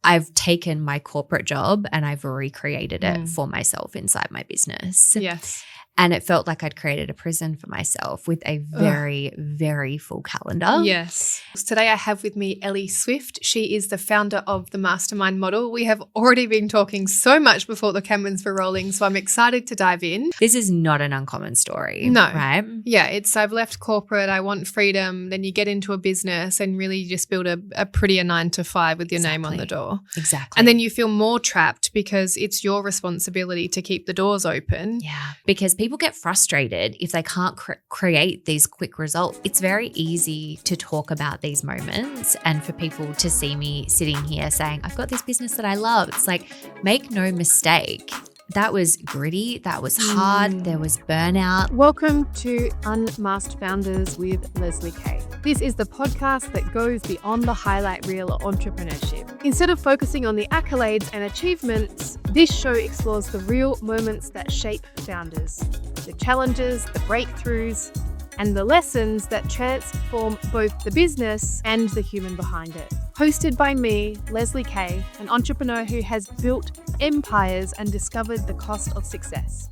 I've taken my corporate job and I've recreated it for myself inside my business. Yes. And it felt like I'd created a prison for myself with a very, very full calendar. Yes. Today I have with me Ellie Swift. She is the founder of the Mastermind model. We have already been talking so much before the cameras were rolling, so I'm excited to dive in. This is not an uncommon story. No. Right? Yeah, I've left corporate, I want freedom, then you get into a business and really you just build a prettier 9 to 5 with your name on the door. Exactly. And then you feel more trapped because it's your responsibility to keep the doors open. Yeah, because people get frustrated if they can't create these quick results. It's very easy to talk about these moments and for people to see me sitting here saying, I've got this business that I love. It's like, make no mistake. That was gritty. That was hard. There was burnout. Welcome to Unmasked Founders with Leslie Kay. This is the podcast that goes beyond the highlight reel of entrepreneurship. Instead of focusing on the accolades and achievements, this show explores the real moments that shape founders, the challenges, the breakthroughs, and the lessons that transform both the business and the human behind it. Hosted by me, Leslie Kay, an entrepreneur who has built empires and discovered the cost of success.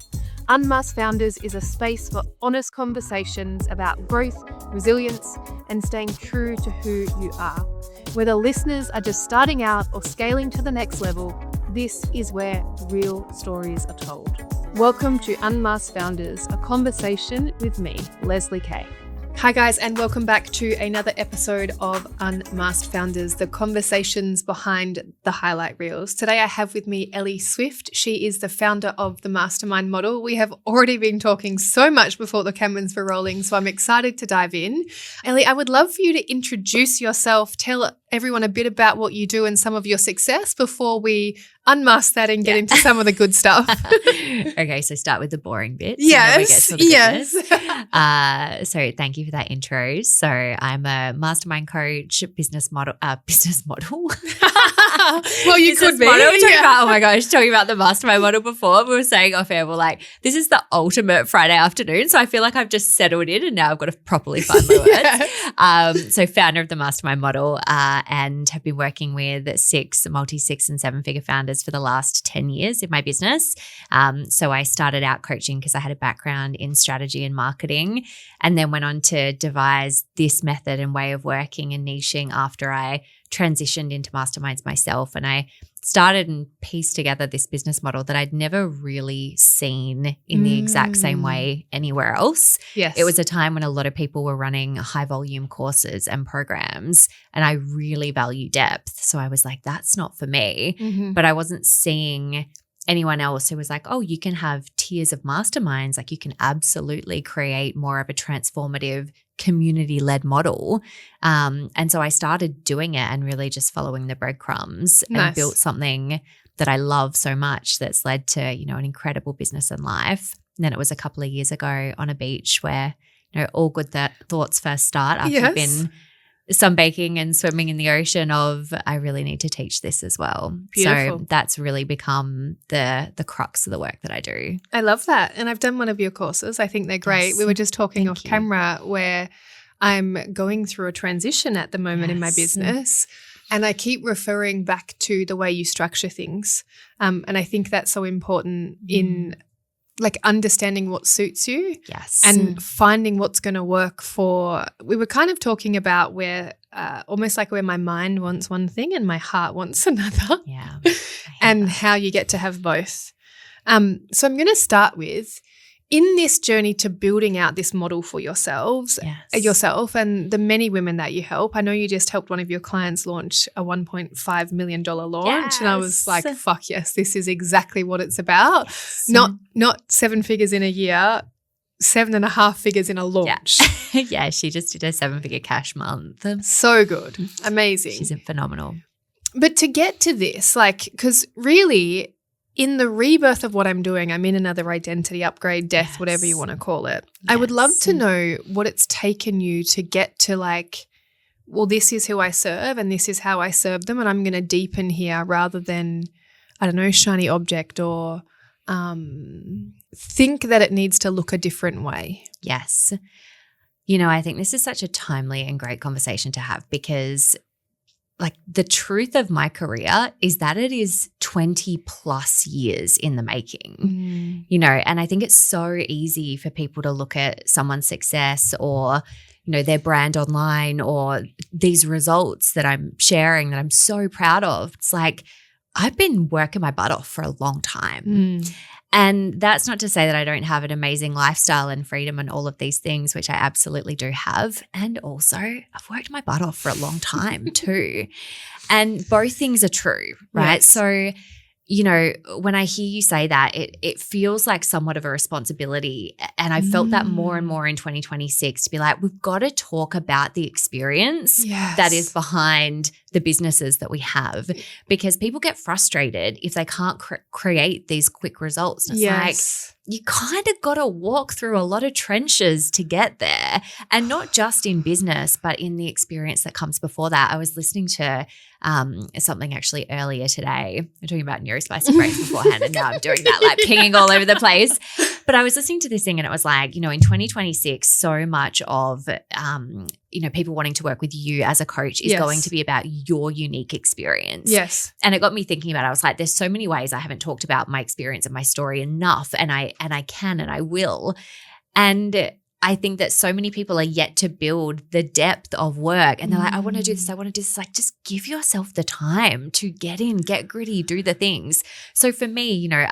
Unmasked Founders is a space for honest conversations about growth, resilience, and staying true to who you are. Whether listeners are just starting out or scaling to the next level, this is where real stories are told. Welcome to Unmasked Founders, a conversation with me, Leslie Kay. Hi guys, and welcome back to another episode of Unmasked Founders, the conversations behind the highlight reels. Today I have with me Ellie Swift. She is the founder of the Mastermind model. We have already been talking so much before the cameras were rolling, so I'm excited to dive in. Ellie, I would love for you to introduce yourself, tell everyone a bit about what you do and some of your success before we unmask that and get into some of the good stuff. Okay, so start with the boring bits. Yes, and then we get to the goodness. So thank you for that intro. So I'm a mastermind coach, business model. Well, you could be. Oh my gosh, talking about the mastermind model before. We were saying off air, we're like, this is the ultimate Friday afternoon. So I feel like I've just settled in and now I've got to properly find my words. So founder of the mastermind model and have been working with multi-6 and 7-figure founders for the last 10 years in my business. So I started out coaching because I had a background in strategy and marketing and then went on to devise this method and way of working and niching after I transitioned into masterminds myself. And I started and pieced together this business model that I'd never really seen in the exact same way anywhere else. Yes. It was a time when a lot of people were running high volume courses and programs, and I really value depth. So I was like, that's not for me. But I wasn't seeing anyone else who was like, oh, you can have tiers of masterminds. Like you can absolutely create more of a transformative community-led model. And so I started doing it and really just following the breadcrumbs and built something that I love so much that's led to, an incredible business and life. And then it was a couple of years ago on a beach where, all good thoughts first start after you've been sunbaking and swimming in the ocean of I really need to teach this as well. Beautiful. So that's really become the crux of the work that I do. I love that. And I've done one of your courses. I think they're great. Yes. We were just talking Thank off you. camera where I'm going through a transition at the moment in my business. And I keep referring back to the way you structure things. And I think that's so important in like understanding what suits you. Yes. And finding what's going to work for, we were kind of talking about where almost like where my mind wants one thing and my heart wants another. Yeah. And how you get to have both. So I'm going to start with, in this journey to building out this model for yourself and the many women that you help. I know you just helped one of your clients launch a $1.5 million launch. And I was like, fuck yes, this is exactly what it's about. Yes. Not 7 figures in a year, 7.5 figures in a launch. Yeah, she just did a 7-figure cash month. So good. Amazing. She's phenomenal. But to get to this, because really in the rebirth of what I'm doing, I'm in another identity upgrade, death, whatever you want to call it. Yes. I would love to know what it's taken you to get to well, this is who I serve and this is how I serve them, and I'm going to deepen here rather than, I don't know, shiny object or think that it needs to look a different way. Yes. I think this is such a timely and great conversation to have because like the truth of my career is that it is 20 plus years in the making, you know, and I think it's so easy for people to look at someone's success or, you know, their brand online or these results that I'm sharing that I'm so proud of. It's like, I've been working my butt off for a long time. And that's not to say that I don't have an amazing lifestyle and freedom and all of these things, which I absolutely do have. And also I've worked my butt off for a long time too. And both things are true, right? Yes. So, you know, when I hear you say that, it feels like somewhat of a responsibility. And I felt that more and more in 2026 to be like, we've got to talk about the experience that is behind the businesses that we have, because people get frustrated if they can't create these quick results. And it's like, you kind of got to walk through a lot of trenches to get there, and not just in business, but in the experience that comes before that. I was listening to something actually earlier today. I'm talking about neurospicy brains beforehand, and now I'm doing that, like pinging all over the place. But I was listening to this thing and it was like, you know, in 2026, so much of, you know, people wanting to work with you as a coach is going to be about your unique experience. Yes. And it got me thinking about it. I was like, there's so many ways I haven't talked about my experience and my story enough, and I can and I will. And I think that so many people are yet to build the depth of work, and they're like, I want to do this, I want to do this. Like, just give yourself the time to get in, get gritty, do the things. So for me, you know,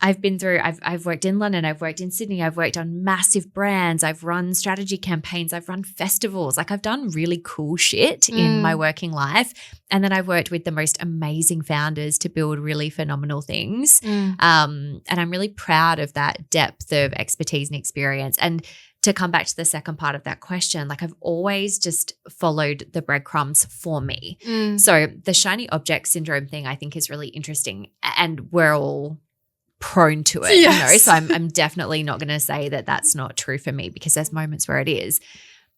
I've been through, I've worked in London, I've worked in Sydney, I've worked on massive brands, I've run strategy campaigns, I've run festivals. Like, I've done really cool shit in my working life. And then I've worked with the most amazing founders to build really phenomenal things. And I'm really proud of that depth of expertise and experience. And to come back to the second part of that question, like, I've always just followed the breadcrumbs for me. So the shiny object syndrome thing I think is really interesting, and we're all prone to it, you know, so I'm definitely not going to say that that's not true for me, because there's moments where it is.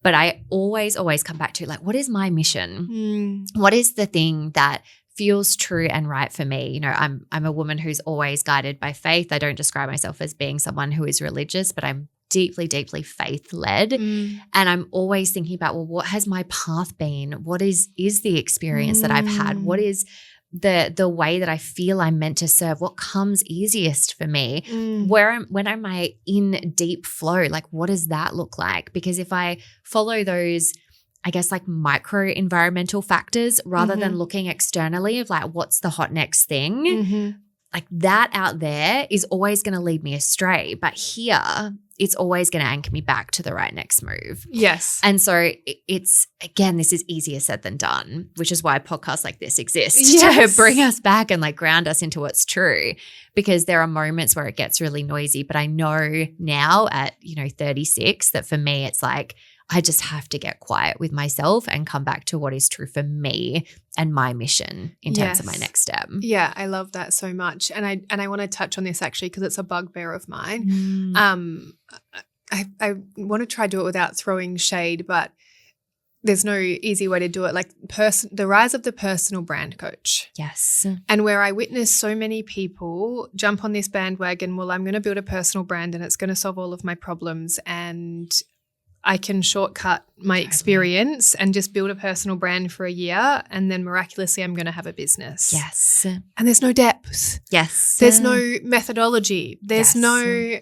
But I always come back to, like, what is my mission? What is the thing that feels true and right for me? You know, I'm a woman who's always guided by faith. I don't describe myself as being someone who is religious, but I'm deeply, deeply faith-led. And I'm always thinking about, well, what has my path been? What is the experience that I've had? What is the way that I feel I'm meant to serve? What comes easiest for me? When am I in deep flow? Like, what does that look like? Because if I follow those, I guess, like micro environmental factors rather than looking externally of like, what's the hot next thing? Like, that out there is always going to lead me astray. But here, it's always going to anchor me back to the right next move. Yes. And so it's, again, this is easier said than done, which is why podcasts like this exist to bring us back and like ground us into what's true, because there are moments where it gets really noisy. But I know now at, you know, 36 that for me, it's like, I just have to get quiet with myself and come back to what is true for me and my mission in terms of my next step. Yeah, I love that so much. And I want to touch on this actually because it's a bugbear of mine. I want to try to do it without throwing shade, but there's no easy way to do it. Like the rise of the personal brand coach. Yes. And where I witness so many people jump on this bandwagon, well, I'm going to build a personal brand and it's going to solve all of my problems, and I can shortcut my experience and just build a personal brand for a year, and then miraculously I'm going to have a business. Yes. And there's no depth. Yes. There's no methodology. There's no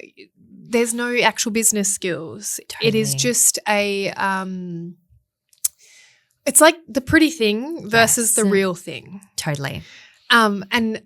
actual business skills. Totally. It is just a it's like the pretty thing versus the real thing. Totally. And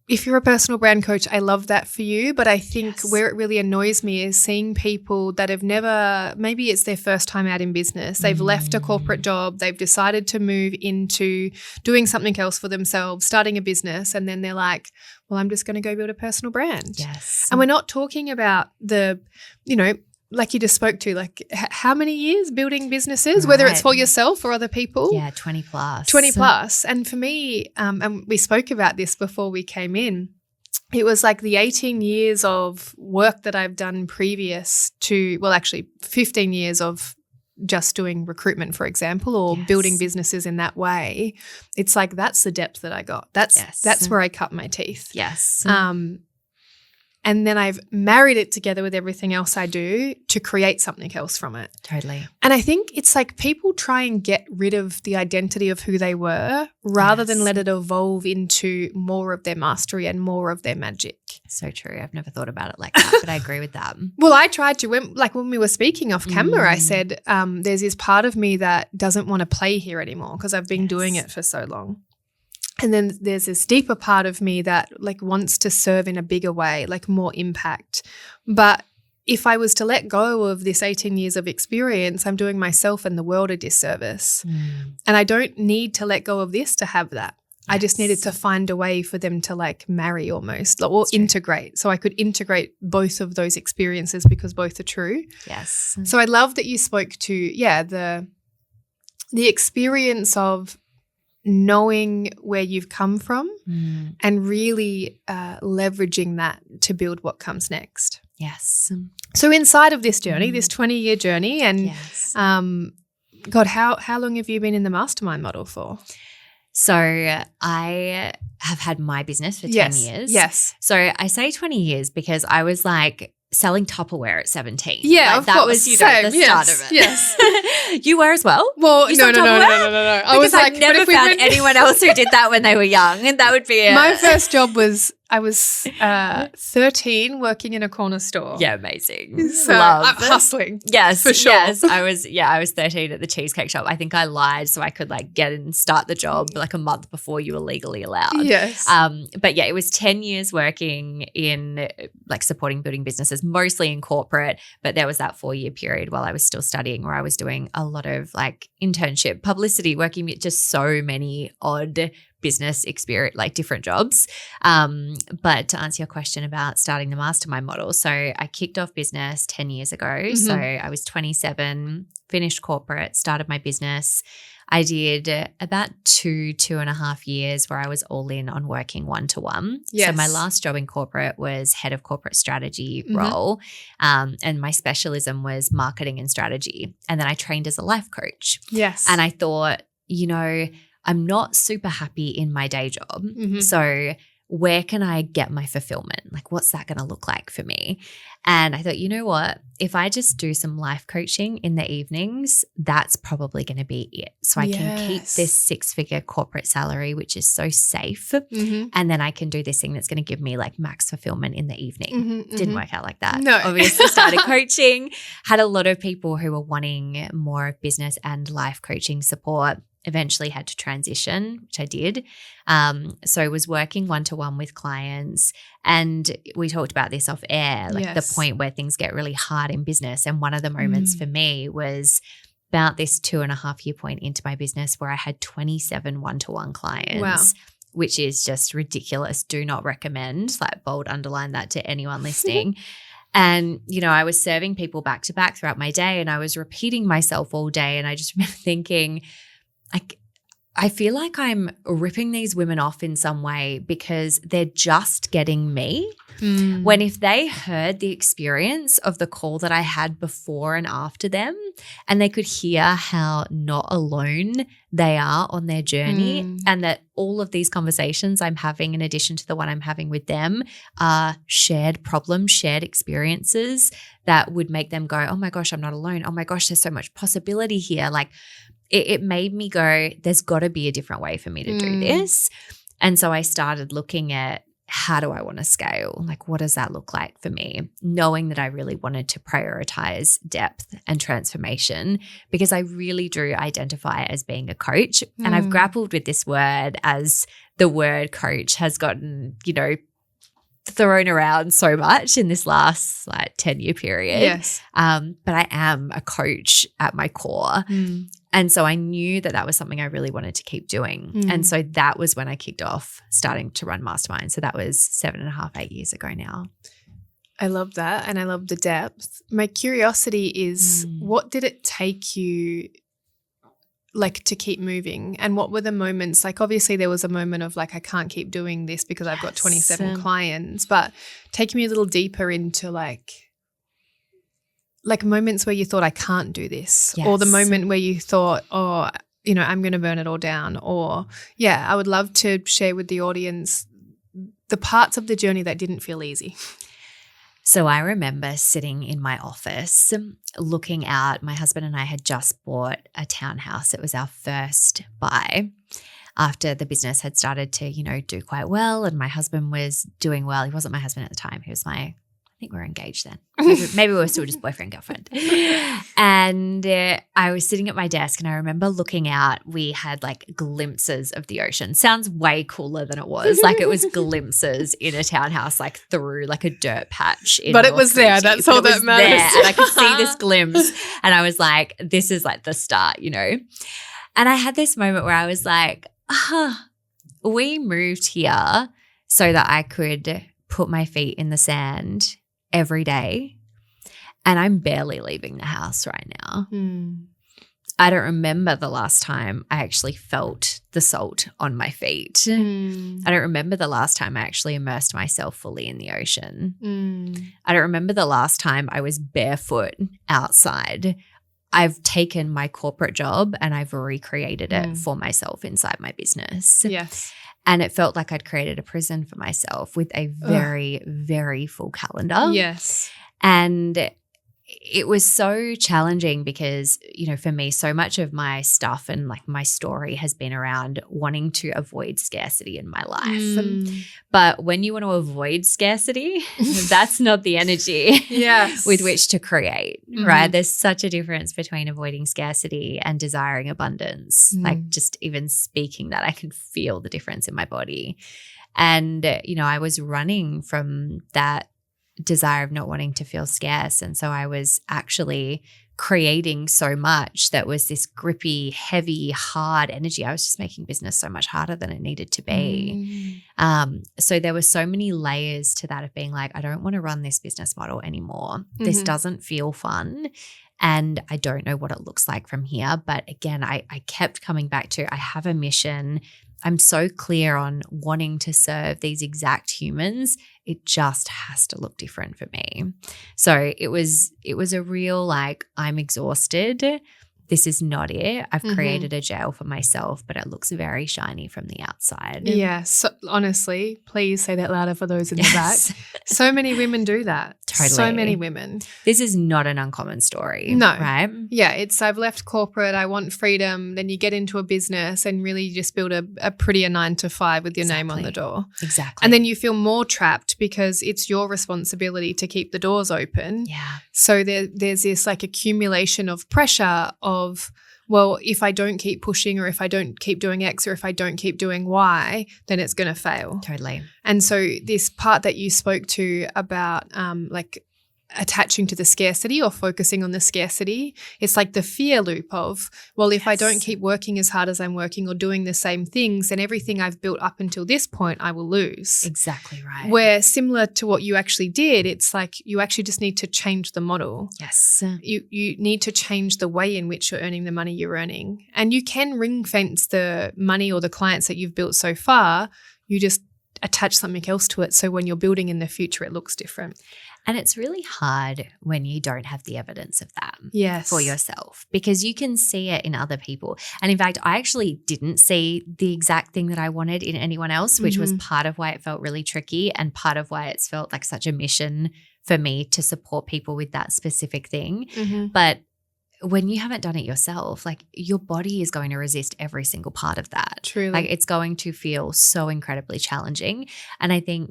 if you're a personal brand coach, I love that for you. But I think where it really annoys me is seeing people that have never, maybe it's their first time out in business. They've left a corporate job. They've decided to move into doing something else for themselves, starting a business. And then they're like, well, I'm just going to go build a personal brand. Yes. And we're not talking about the, you know, like you just spoke to, like how many years building businesses, whether it's for yourself or other people? Yeah, 20 plus. 20 plus. And for me, and we spoke about this before we came in, it was like the 18 years of work that I've done previous to, well, actually 15 years of just doing recruitment, for example, or building businesses in that way. It's like that's the depth that I got. That's where I cut my teeth. Yes. And then I've married it together with everything else I do to create something else from it. Totally. And I think it's like people try and get rid of the identity of who they were rather than let it evolve into more of their mastery and more of their magic. So true. I've never thought about it like that, but I agree with that. Well, I tried to, when we were speaking off camera, I said there's this part of me that doesn't want to play here anymore because I've been doing it for so long. And then there's this deeper part of me that like wants to serve in a bigger way, like more impact. But if I was to let go of this 18 years of experience, I'm doing myself and the world a disservice. And I don't need to let go of this to have that. I just needed to find a way for them to like marry almost or integrate. So I could integrate both of those experiences because both are true. Yes. So I love that you spoke to, the experience of knowing where you've come from and really leveraging that to build what comes next. Yes. So inside of this journey, this 20-year journey, and God, how long have you been in the Mastermind model for? So I have had my business for 10 years. Yes. So I say 20 years because I was like selling Tupperware at 17. Yeah, like, of that course. was, the start of it. Yes. You were as well? Well, you no. I was like, never found anyone else who did that when they were young, and that would be my first job was I was 13 working in a corner store. Yeah, amazing. So I'm hustling. Yes, for sure. Yes, I was 13 at the cheesecake shop. I think I lied so I could like get and start the job like a month before you were legally allowed. Yes. But yeah, it was 10 years working in like supporting building businesses, mostly in corporate. But there was that 4-year period while I was still studying where I was doing a lot of like internship, publicity, working with just so many odd business experience, like different jobs. But to answer your question about starting the Mastermind model, so I kicked off business 10 years ago. So I was 27, finished corporate, started my business. I did about 2.5 years where I was all in on working one-to-one. Yes. So my last job in corporate was head of corporate strategy role. And my specialism was marketing and strategy. And then I trained as a life coach. Yes. And I thought, I'm not super happy in my day job. So where can I get my fulfillment? Like, what's that going to look like for me? And I thought, you know what? If I just do some life coaching in the evenings, that's probably going to be it. So I can keep this 6-figure corporate salary, which is so safe. And then I can do this thing that's going to give me like max fulfillment in the evening. Didn't work out like that. No. Obviously started coaching, had a lot of people who were wanting more of business and life coaching support. Eventually had to transition, which I did. So I was working one-to-one with clients, and we talked about this off air, like the point where things get really hard in business. And one of the moments for me was about this 2.5-year point into my business where I had 27 one-to-one clients, which is just ridiculous. Do not recommend, like bold underline that to anyone listening. And, I was serving people back to back throughout my day, and I was repeating myself all day. And I just remember thinking, I feel like I'm ripping these women off in some way because they're just getting me. When if they heard the experience of the call that I had before and after them, and they could hear how not alone they are on their journey, and that all of these conversations I'm having in addition to the one I'm having with them are shared problems, shared experiences that would make them go, oh my gosh, I'm not alone. Oh my gosh, there's so much possibility here. Like, it made me go, there's got to be a different way for me to do this. And so I started looking at, how do I want to scale? Like, what does that look like for me? Knowing that I really wanted to prioritize depth and transformation, because I really do identify as being a coach. And I've grappled with this word as the word coach has gotten, thrown around so much in this last 10-year period. Yes. But I am a coach at my core. And so I knew that was something I really wanted to keep doing. And so that was when I kicked off starting to run Mastermind. So that was 7.5, 8 years ago now. I love that. And I love the depth. My curiosity is, what did it take you to keep moving? And what were the moments? Like, obviously there was a moment of I can't keep doing this because I've got 27 clients, but take me a little deeper into moments where you thought, I can't do this, or the moment where you thought, oh, I'm going to burn it all down, or I would love to share with the audience the parts of the journey that didn't feel easy. So I remember sitting in my office looking out. My husband and I had just bought a townhouse. It was our first buy after the business had started to, do quite well, and my husband was doing well. He wasn't my husband at the time. He was I think we were engaged then. Maybe we were still just boyfriend, girlfriend. And I was sitting at my desk and I remember looking out. We had like glimpses of the ocean. Sounds way cooler than it was. Like it was glimpses in a townhouse, like through like a dirt patch. But it was there. That's all that matters. There. And I could see this glimpse and I was like, this is like the start, And I had this moment where I was like, we moved here so that I could put my feet in the sand every day, and I'm barely leaving the house right now. I don't remember the last time I actually felt the salt on my feet. I don't remember the last time I actually immersed myself fully in the ocean. I don't remember the last time I was barefoot outside. I've taken my corporate job and I've recreated it for myself inside my business. Yes. And it felt like I'd created a prison for myself with a very, very full calendar. Yes. And it was so challenging because, for me, so much of my stuff and like my story has been around wanting to avoid scarcity in my life. But when you want to avoid scarcity, that's not the energy with which to create, right? There's such a difference between avoiding scarcity and desiring abundance. Like just even speaking that, I can feel the difference in my body. And, I was running from that desire of not wanting to feel scarce. And so I was actually creating so much that was this grippy, heavy, hard energy. I was just making business so much harder than it needed to be. So there were so many layers to that of being like, I don't want to run this business model anymore. This doesn't feel fun. And I don't know what it looks like from here. But again, I kept coming back to, I have a mission. I'm so clear on wanting to serve these exact humans. It just has to look different for me. So it was a real like, I'm exhausted. This is not it. I've created a jail for myself, but it looks very shiny from the outside. Yeah. So honestly, please say that louder for those in the back. So many women do that. Totally. So many women. This is not an uncommon story. No. Right? Yeah. It's I've left corporate. I want freedom. Then you get into a business and really just build a prettier 9-to-5 with your name on the door. Exactly. And then you feel more trapped because it's your responsibility to keep the doors open. Yeah. So there's this like accumulation of pressure of, well, if I don't keep pushing or if I don't keep doing X or if I don't keep doing Y, then it's going to fail. Totally. And so this part that you spoke to about like attaching to the scarcity or focusing on the scarcity, it's like the fear loop of, well, if I don't keep working as hard as I'm working or doing the same things, then everything I've built up until this point I will lose. Exactly right. Where similar to what you actually did, it's like you actually just need to change the model. Yes. You need to change the way in which you're earning the money you're earning. And you can ring fence the money or the clients that you've built so far. You just attach something else to it so when you're building in the future it looks different. And it's really hard when you don't have the evidence of that for yourself because you can see it in other people. And in fact, I actually didn't see the exact thing that I wanted in anyone else, which was part of why it felt really tricky and part of why it's felt like such a mission for me to support people with that specific thing. But when you haven't done it yourself, like your body is going to resist every single part of that. Truly. Like it's going to feel so incredibly challenging. And I think,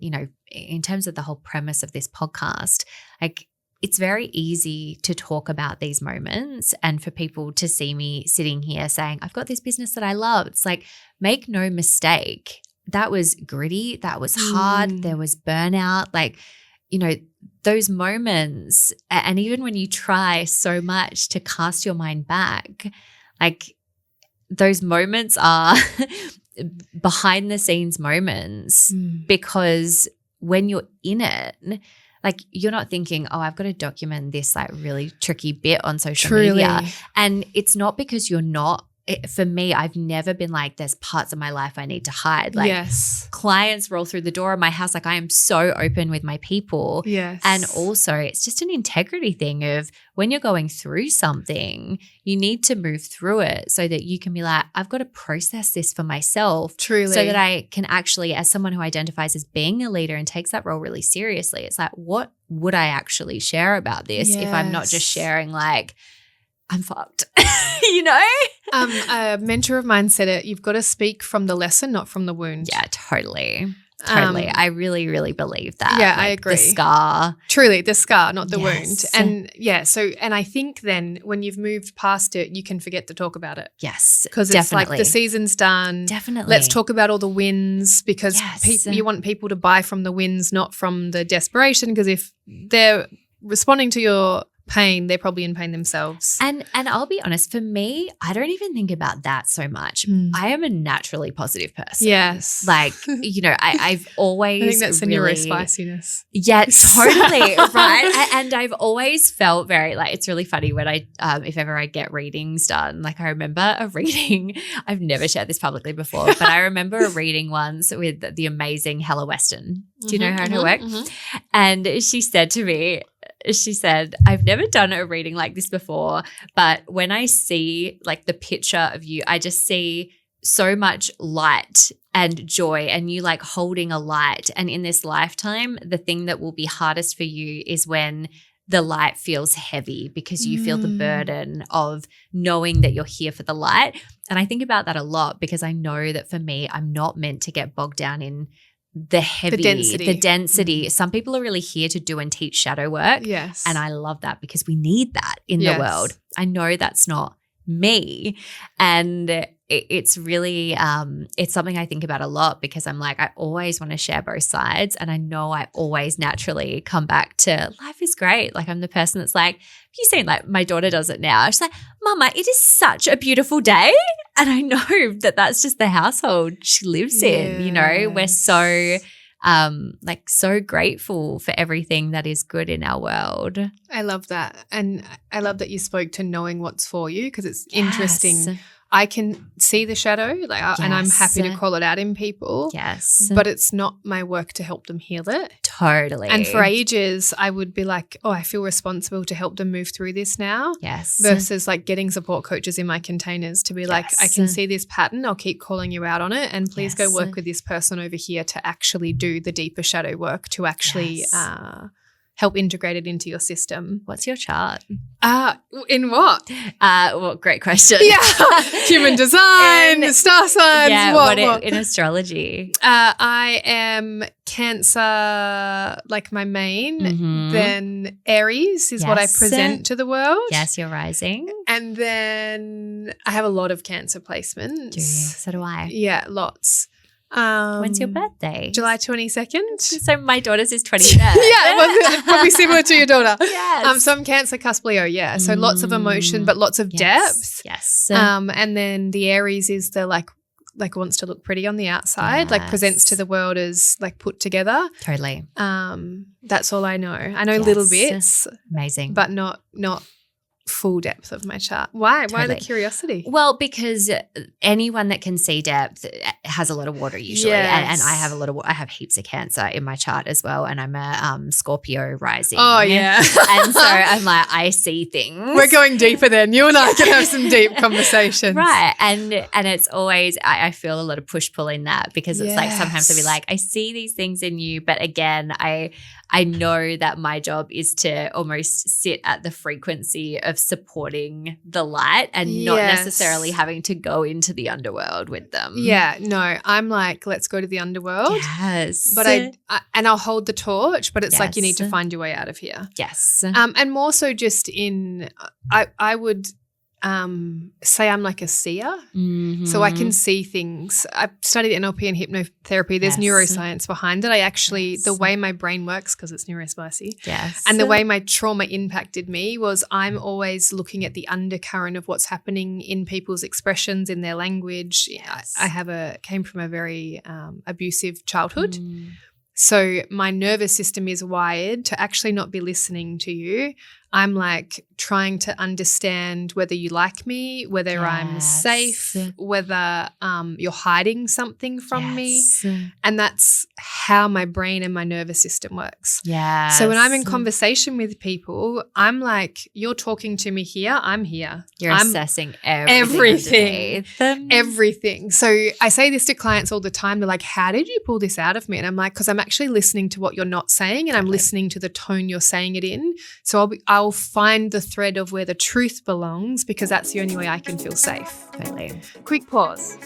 in terms of the whole premise of this podcast, like it's very easy to talk about these moments and for people to see me sitting here saying, I've got this business that I love. It's like, make no mistake. That was gritty. That was hard. There was burnout. Like, those moments, and even when you try so much to cast your mind back, like those moments are behind the scenes moments because when you're in it, like you're not thinking, oh, I've got to document this like really tricky bit on social media. And it's not because you're not for me, I've never been like, there's parts of my life I need to hide. Like clients roll through the door of my house. Like I am so open with my people. Yes. And also it's just an integrity thing of when you're going through something, you need to move through it so that you can be like, I've got to process this for myself. Truly. So that I can actually, as someone who identifies as being a leader and takes that role really seriously, it's like, what would I actually share about this if I'm not just sharing like, I'm fucked, you know? A mentor of mine said it, you've got to speak from the lesson, not from the wound. Yeah, totally. I really, really believe that. Yeah, like I agree. The scar. Truly, the scar, not the wound. Yes. And I think then when you've moved past it, you can forget to talk about it. Yes, because it's like the season's done. Definitely. Let's talk about all the wins because you want people to buy from the wins, not from the desperation, because if they're responding to your pain, they're probably in pain themselves. And I'll be honest, for me, I don't even think about that so much. I am a naturally positive person. Yes. Like, you know, I've always I think that's the neurospiciness. Yeah, totally. Right. And I've always felt very like, it's really funny when I, if ever I get readings done, like I remember a reading, I've never shared this publicly before, but I remember a reading once with the amazing Hella Weston. Do you know her and her work? And she said to me, I've never done a reading like this before, but when I see like the picture of you, I just see so much light and joy and you like holding a light. And in this lifetime, the thing that will be hardest for you is when the light feels heavy because you feel the burden of knowing that you're here for the light. And I think about that a lot because I know that for me, I'm not meant to get bogged down in the heavy, the density. Some people are really here to do and teach shadow work. Yes. And I love that because we need that in the world. I know that's not me. And it's really, it's something I think about a lot because I'm like, I always want to share both sides. And I know I always naturally come back to life is great. Like I'm the person that's like, you seen like my daughter does it now. She's like, Mama, it is such a beautiful day. And I know that that's just the household she lives in, you know, we're so like so grateful for everything that is good in our world. I love that. And I love that you spoke to knowing what's for you because it's interesting. I can see the shadow and I'm happy to call it out in people. Yes. But it's not my work to help them heal it. Totally. And for ages, I would be like, oh, I feel responsible to help them move through this now. Yes. Versus like getting support coaches in my containers to be like, I can see this pattern. I'll keep calling you out on it. And please go work with this person over here to actually do the deeper shadow work to actually help integrate it into your system. What's your chart? In what? Well, great question. Yeah. Human design, star signs. Yeah, what? In astrology? I am Cancer, like my main. Then Aries is what I present to the world. Yes, you're rising. And then I have a lot of Cancer placements. Do you? So do I. Yeah, lots. When's your birthday? July 22nd. So my daughter's is 23rd. Yeah, probably similar to your daughter. Yes. So I'm Cancer, cusp, Leo, So lots of emotion, but lots of depth. Yes. And then the Aries is the like wants to look pretty on the outside, like presents to the world as like put together. Totally. That's all I know. I know little bits. Amazing. But not full depth of my chart. Why? Totally. Why the curiosity? Well, because anyone that can see depth has a lot of water usually. And I have I have heaps of Cancer in my chart as well. And I'm a Scorpio rising. Oh, yeah. And so I'm like, I see things. We're going deeper then. You and I can have some deep conversations. Right. And it's always, I feel a lot of push-pull in that because it's like sometimes I'll be like, I see these things in you. But again, I know that my job is to almost sit at the frequency of supporting the light and not necessarily having to go into the underworld with them. Yeah, no, I'm like, let's go to the underworld. Yes. But I'll hold the torch, but it's like you need to find your way out of here. Yes. And more so just I would say I'm like a seer. So I can see things. I studied NLP and hypnotherapy. There's neuroscience behind it. I actually, the way my brain works, because it's neurospicy, and the way my trauma impacted me was I'm always looking at the undercurrent of what's happening in people's expressions, in their language. I came from a very abusive childhood. So my nervous system is wired to actually not be listening to you I'm like trying to understand whether you like me, whether I'm safe, whether you're hiding something from me. And that's how my brain and my nervous system works. So when I'm in conversation with people, I'm like, you're talking to me here, I'm here. I'm assessing everything. Everything. So I say this to clients all the time. They're like, how did you pull this out of me? And I'm like, because I'm actually listening to what you're not saying, and I'm listening to the tone you're saying it in. So I'll find the thread of where the truth belongs, because that's the only way I can feel safe. Totally. Quick pause.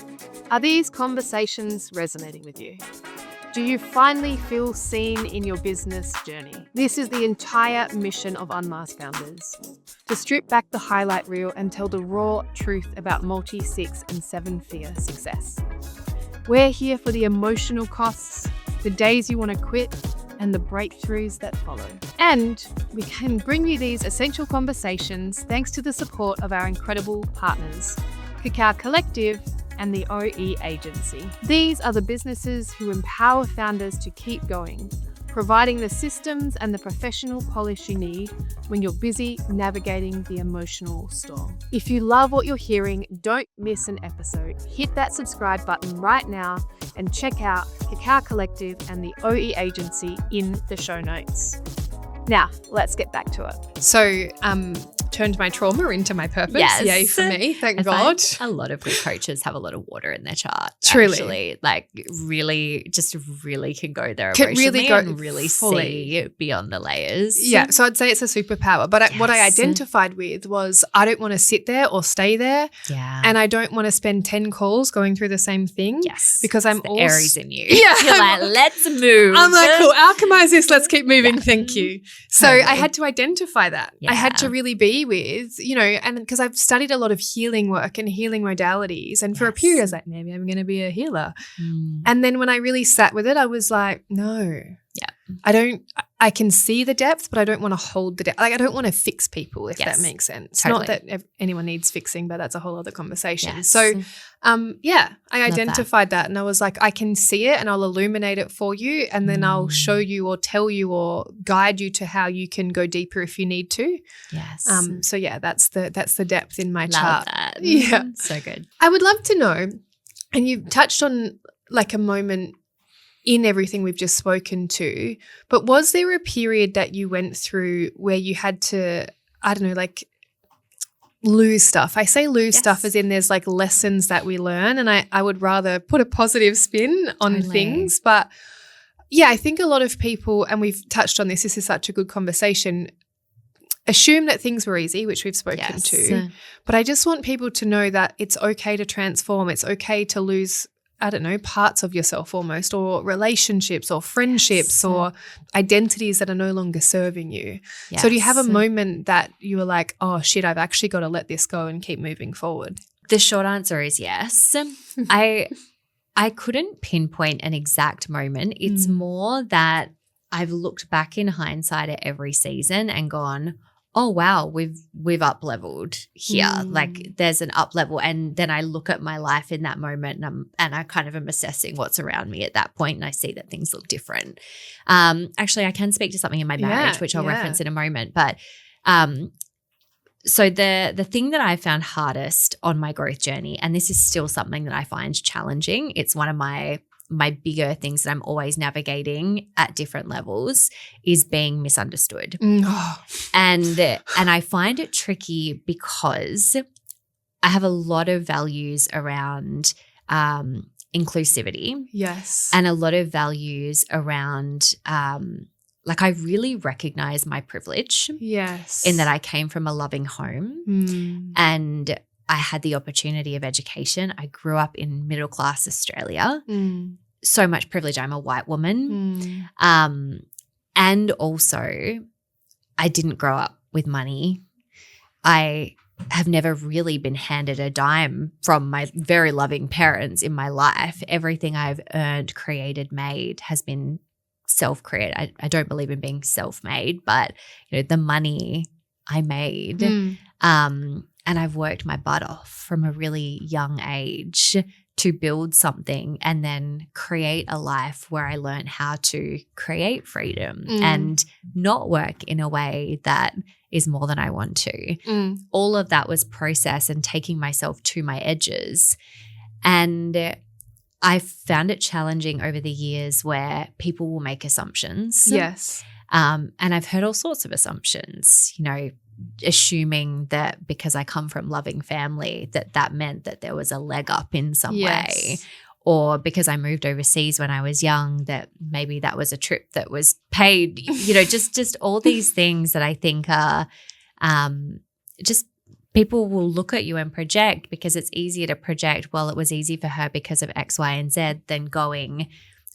Are these conversations resonating with you? Do you finally feel seen in your business journey? This is the entire mission of Unmasked Founders. To strip back the highlight reel and tell the raw truth about multi, 6 and 7-figure success. We're here for the emotional costs, the days you want to quit, and the breakthroughs that follow. And we can bring you these essential conversations thanks to the support of our incredible partners, Cacao Collective and the OE Agency. These are the businesses who empower founders to keep going, providing the systems and the professional polish you need when you're busy navigating the emotional storm. If you love what you're hearing, don't miss an episode. Hit that subscribe button right now and check out Cacao Collective and the OE Agency in the show notes. Now, let's get back to it. So, turned my trauma into my purpose. Yes. Yay for me. Thank I God. find a lot of good coaches have a lot of water in their chart. Truly. Actually, like really can go there Can emotionally really go and really fully see beyond the layers. Yeah, so I'd say it's a superpower. But what I identified with was I don't want to sit there or stay there. Yeah. And I don't want to spend 10 calls going through the same thing. Yes. Because I'm the also Aries in you. Yeah. You're like, let's move. I'm like, cool, alchemize this, let's keep moving, thank you. So Totally. I had to identify that. I had to really be with, and because I've studied a lot of healing work and healing modalities, and for a period I was like, maybe I'm going to be a healer. And then when I really sat with it, I was like, no. Yeah. I can see the depth, but I don't want to hold the depth. Like, I don't want to fix people, if that makes sense. Totally. Not that anyone needs fixing, but that's a whole other conversation. Yes. So, I identified that and I was like, I can see it and I'll illuminate it for you, and then I'll show you or tell you or guide you to how you can go deeper if you need to. Yes. So yeah, that's the depth in my Love chart. that. Yeah. So good. I would love to know, and you've touched on like a moment in everything we've just spoken to, but was there a period that you went through where you had to, I don't know, like lose stuff? I say lose stuff as in there's like lessons that we learn, and I would rather put a positive spin on things. But yeah, I think a lot of people, and we've touched on this is such a good conversation, assume that things were easy, which we've spoken to. But I just want people to know that it's okay to transform. It's okay to lose, I don't know, parts of yourself almost, or relationships or friendships or identities that are no longer serving you. Yes. So do you have a moment that you were like, oh shit, I've actually got to let this go and keep moving forward? The short answer is yes. I couldn't pinpoint an exact moment. It's more that I've looked back in hindsight at every season and gone, oh wow, we've up leveled here. Like there's an up level, and then I look at my life in that moment and I kind of am assessing what's around me at that point, and I see that things look different. Actually, I can speak to something in my marriage, which I'll reference in a moment. But so the thing that I found hardest on my growth journey, and this is still something that I find challenging, it's one of my bigger things that I'm always navigating at different levels, is being misunderstood. And I find it tricky because I have a lot of values around inclusivity. Yes. And a lot of values around like I really recognize my privilege. Yes. In that I came from a loving home and I had the opportunity of education. I grew up in middle-class Australia. So much privilege. I'm a white woman. And also I didn't grow up with money. I have never really been handed a dime from my very loving parents in my life. Everything I've earned, created, made has been self-created. I don't believe in being self-made, but the money I made and I've worked my butt off from a really young age to build something and then create a life where I learned how to create freedom and not work in a way that is more than I want to. All of that was process and taking myself to my edges. And I found it challenging over the years where people will make assumptions. Yes. And I've heard all sorts of assumptions, you know, assuming that because I come from loving family that meant that there was a leg up in some way, or because I moved overseas when I was young that maybe that was a trip that was paid, you know, just all these things that I think are just people will look at you and project, because it's easier to project, well, it was easy for her because of X, Y, and Z, than going,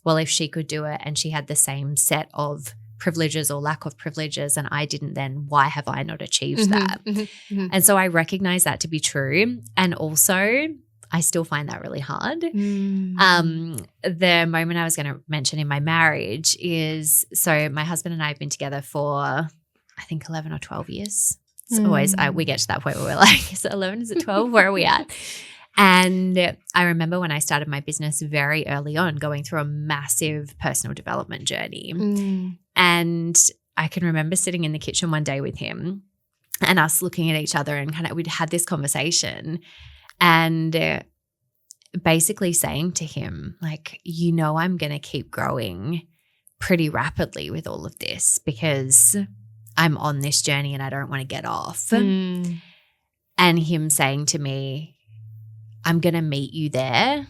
well, if she could do it and she had the same set of privileges or lack of privileges and I didn't, then why have I not achieved that? And so I recognize that to be true. And also I still find that really hard. The moment I was going to mention in my marriage is, so my husband and I have been together for I think 11 or 12 years. It's always, we get to that point where we're like, is it 11, is it 12? Where are we at? And I remember when I started my business very early on going through a massive personal development journey. And I can remember sitting in the kitchen one day with him and us looking at each other and kind of we'd had this conversation and basically saying to him, like, you know, I'm going to keep growing pretty rapidly with all of this because I'm on this journey and I don't want to get off. And him saying to me, I'm going to meet you there.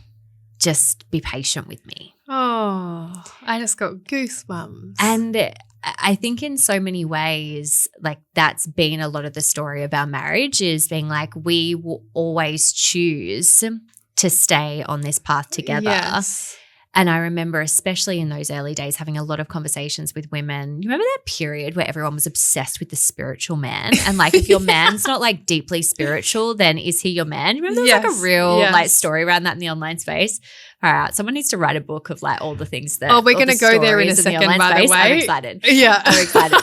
Just be patient with me. Oh, I just got goosebumps. And I think in so many ways, like that's been a lot of the story of our marriage, is being like, we will always choose to stay on this path together. Yes. And I remember, especially in those early days, having a lot of conversations with women. You remember that period where everyone was obsessed with the spiritual man? And like, if your man's not like deeply spiritual, then is he your man? You remember there was like a real like story around that in the online space? All right, someone needs to write a book of like all the things that. Oh, we're going to go there in a second, by the way. I'm excited. Yeah. I'm excited.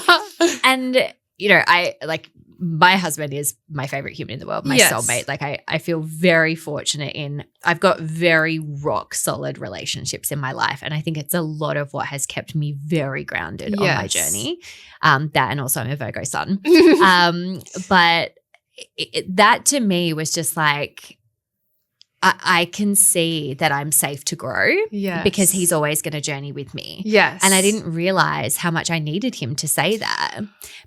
And, you know, I like, my husband is my favorite human in the world, my soulmate. Like I feel very fortunate I've got very rock solid relationships in my life. And I think it's a lot of what has kept me very grounded on my journey. That, and also I'm a Virgo sun. But that to me was just like, I can see that I'm safe to grow because he's always going to journey with me. Yes. And I didn't realize how much I needed him to say that,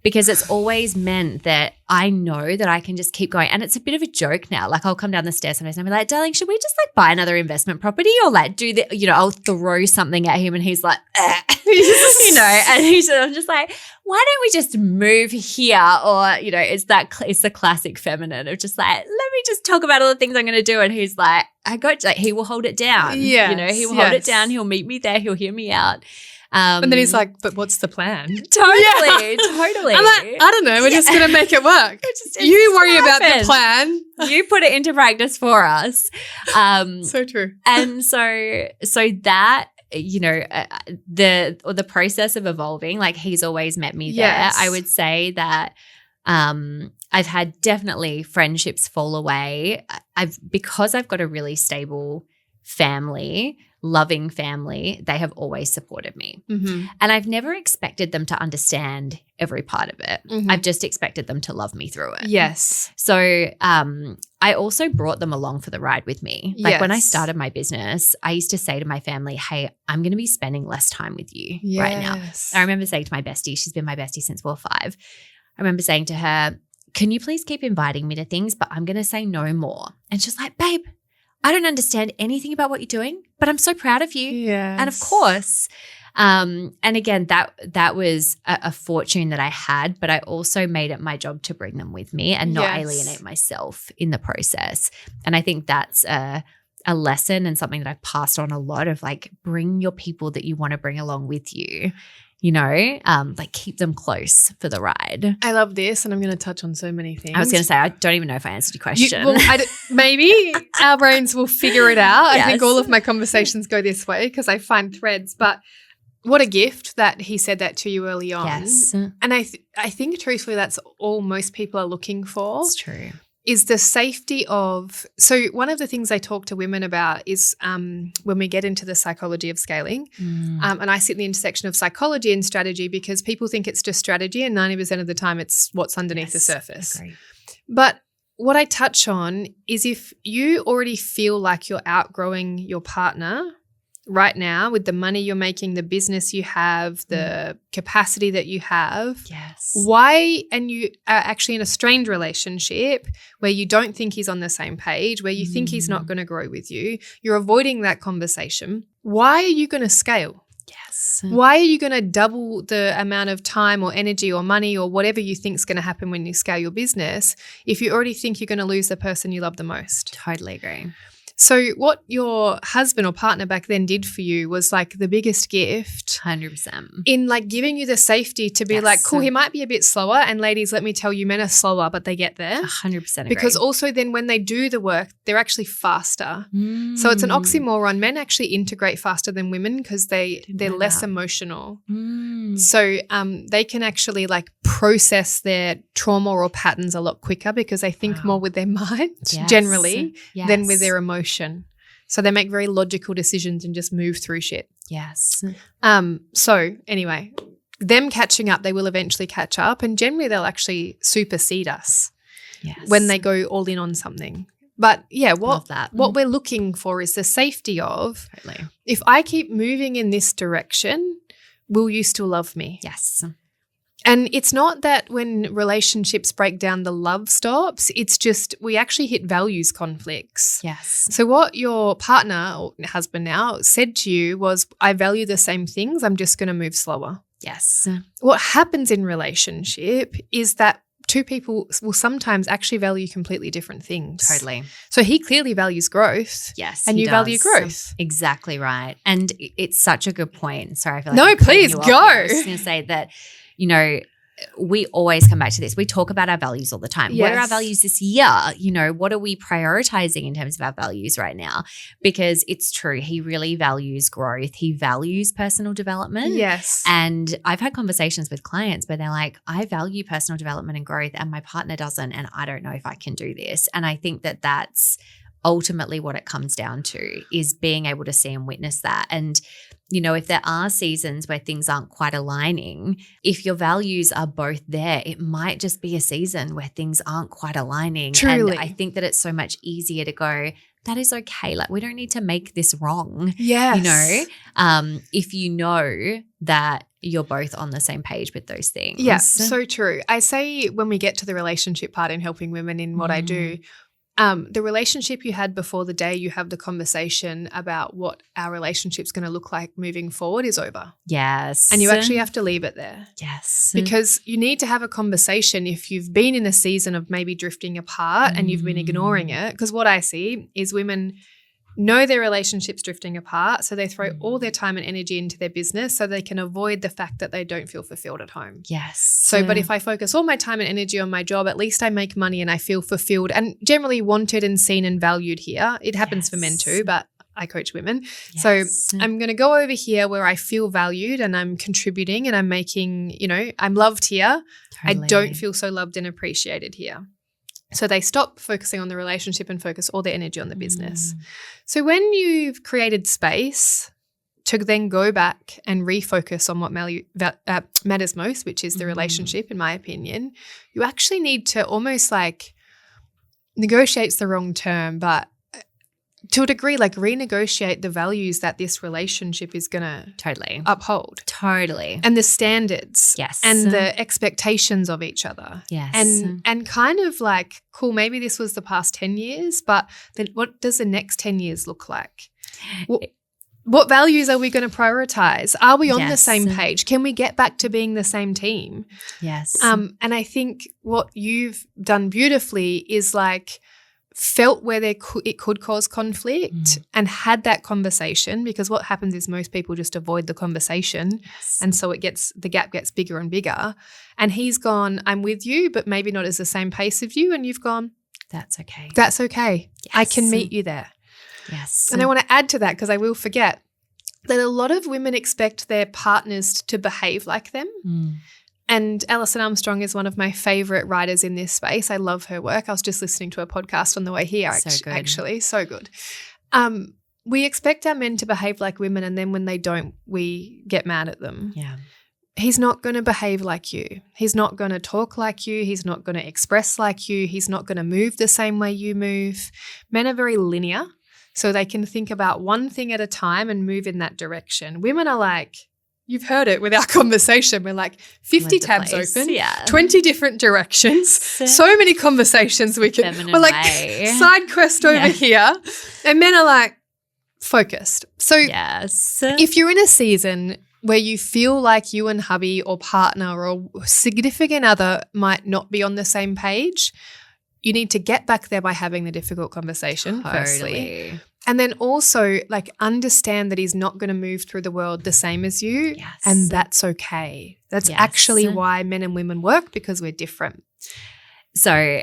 because it's always meant that I know that I can just keep going. And it's a bit of a joke now. Like I'll come down the stairs sometimes and I'll be like, darling, should we just like buy another investment property or like do the, you know, I'll throw something at him and he's like, you know, and I'm just like, why don't we just move here? Or, you know, it's the classic feminine of just like, let me just talk about all the things I'm going to do. And he's like, I got you. Like, he will hold it down. Yes, you know, he will hold it down. He'll meet me there. He'll hear me out. And then he's like, but what's the plan? Totally. I'm like, I don't know. We're just going to make it work. You worry about the plan. You put it into practice for us. So true. And so that, you know, the process of evolving, like he's always met me there. Yes. I would say that I've had definitely friendships fall away. Because I've got a really stable family, loving family, they have always supported me. And I've never expected them to understand every part of it. I've just expected them to love me through it. Yes. So I also brought them along for the ride with me. Like when I started my business, I used to say to my family, hey, I'm going to be spending less time with you right now. I remember saying to my bestie, she's been my bestie since we were 5. I remember saying to her, can you please keep inviting me to things, but I'm going to say no more. And she's like, babe, I don't understand anything about what you're doing, but I'm so proud of you. Yes. And of course, and again, that was a fortune that I had, but I also made it my job to bring them with me and not alienate myself in the process. And I think that's a lesson and something that I've passed on a lot of, like, bring your people that you want to bring along with you. You know, like keep them close for the ride. I love this, and I'm going to touch on so many things. I was going to say, I don't even know if I answered your question. Maybe our brains will figure it out. Yes. I think all of my conversations go this way because I find threads. But what a gift that he said that to you early on. Yes. And I think truthfully that's all most people are looking for. It's true. is the safety of – so one of the things I talk to women about is when we get into the psychology of scaling, and I sit in the intersection of psychology and strategy because people think it's just strategy and 90% of the time it's what's underneath the surface. Agree. But what I touch on is if you already feel like you're outgrowing your partner – right now with the money you're making, the business you have, the capacity that you have. Yes. Why, and you are actually in a strained relationship where you don't think he's on the same page, where you think he's not going to grow with you, you're avoiding that conversation. Why are you going to scale? Yes. Why are you going to double the amount of time or energy or money or whatever you think is going to happen when you scale your business if you already think you're going to lose the person you love the most? Totally agree. So what your husband or partner back then did for you was like the biggest gift. 100%. In like giving you the safety to be like, cool, he might be a bit slower. And ladies, let me tell you, men are slower, but they get there. 100% agree. Because also then when they do the work, they're actually faster. So it's an oxymoron. Men actually integrate faster than women because they're less emotional. So they can actually like process their trauma or patterns a lot quicker because they think more with their mind generally than with their emotion. So they make very logical decisions and just move through shit. Yes. So anyway, them catching up, they will eventually catch up and generally they'll actually supersede us when they go all in on something. But yeah, what we're looking for is the safety of if I keep moving in this direction, will you still love me? Yes. And it's not that when relationships break down, the love stops. It's just we actually hit values conflicts. Yes. So what your partner or husband now said to you was, I value the same things. I'm just going to move slower. Yes. What happens in relationship is that two people will sometimes actually value completely different things. Totally. So he clearly values growth. Yes. And you value growth. Exactly right. And it's such a good point. Sorry, I feel like no, please go. I was just going to say that, you know, we always come back to this. We talk about our values all the time. Yes. What are our values this year? You know, what are we prioritizing in terms of our values right now? Because it's true. He really values growth. He values personal development. Yes. And I've had conversations with clients where they're like, I value personal development and growth and my partner doesn't, and I don't know if I can do this. And I think that that's ultimately what it comes down to is being able to see and witness that. And you know, if there are seasons where things aren't quite aligning, if your values are both there, it might just be a season where things aren't quite aligning. Truly. And I think that it's so much easier to go, that is okay. Like we don't need to make this wrong. Yes. You know, if you know that you're both on the same page with those things. Yes, so true. I say when we get to the relationship part in helping women in what I do, the relationship you had before the day you have the conversation about what our relationship's going to look like moving forward is over. Yes. And you actually have to leave it there. Yes. Because you need to have a conversation if you've been in a season of maybe drifting apart and you've been ignoring it. Because what I see is women know their relationship's drifting apart, so they throw all their time and energy into their business so they can avoid the fact that they don't feel fulfilled at home. Yes. So, but if I focus all my time and energy on my job, at least I make money and I feel fulfilled and generally wanted and seen and valued here. It happens for men too, but I coach women. Yes. So I'm going to go over here where I feel valued and I'm contributing and I'm making, you know, I'm loved here. Totally. I don't feel so loved and appreciated here. So they stop focusing on the relationship and focus all their energy on the business. So when you've created space to then go back and refocus on what matters most, which is the relationship, in my opinion, you actually need to almost like negotiate's the wrong term, but to a degree, like renegotiate the values that this relationship is going to uphold. Totally. And the standards. Yes. And the expectations of each other. Yes. And kind of like, cool, maybe this was the past 10 years, but then what does the next 10 years look like? What values are we going to prioritize? Are we on the same page? Can we get back to being the same team? Yes. And I think what you've done beautifully is like felt where it could cause conflict and had that conversation, because what happens is most people just avoid the conversation and so the gap gets bigger and bigger. And he's gone, I'm with you, but maybe not as the same pace of you. And you've gone, that's okay. That's okay. Yes. I can meet you there. Yes. And I want to add to that because I will forget that a lot of women expect their partners to behave like them. And Alison Armstrong is one of my favorite writers in this space. I love her work. I was just listening to a podcast on the way here, actually. So good. We expect our men to behave like women, and then when they don't, we get mad at them. Yeah. He's not going to behave like you. He's not going to talk like you. He's not going to express like you. He's not going to move the same way you move. Men are very linear, so they can think about one thing at a time and move in that direction. Women are like, you've heard it with our conversation. We're like 50 tabs open, 20 different directions, so many conversations we can. We're like side quest over here. And men are like focused. So if you're in a season where you feel like you and hubby or partner or significant other might not be on the same page, you need to get back there by having the difficult conversation, firstly. And then also like understand that he's not going to move through the world the same as you, and that's okay. That's actually why men and women work, because we're different. So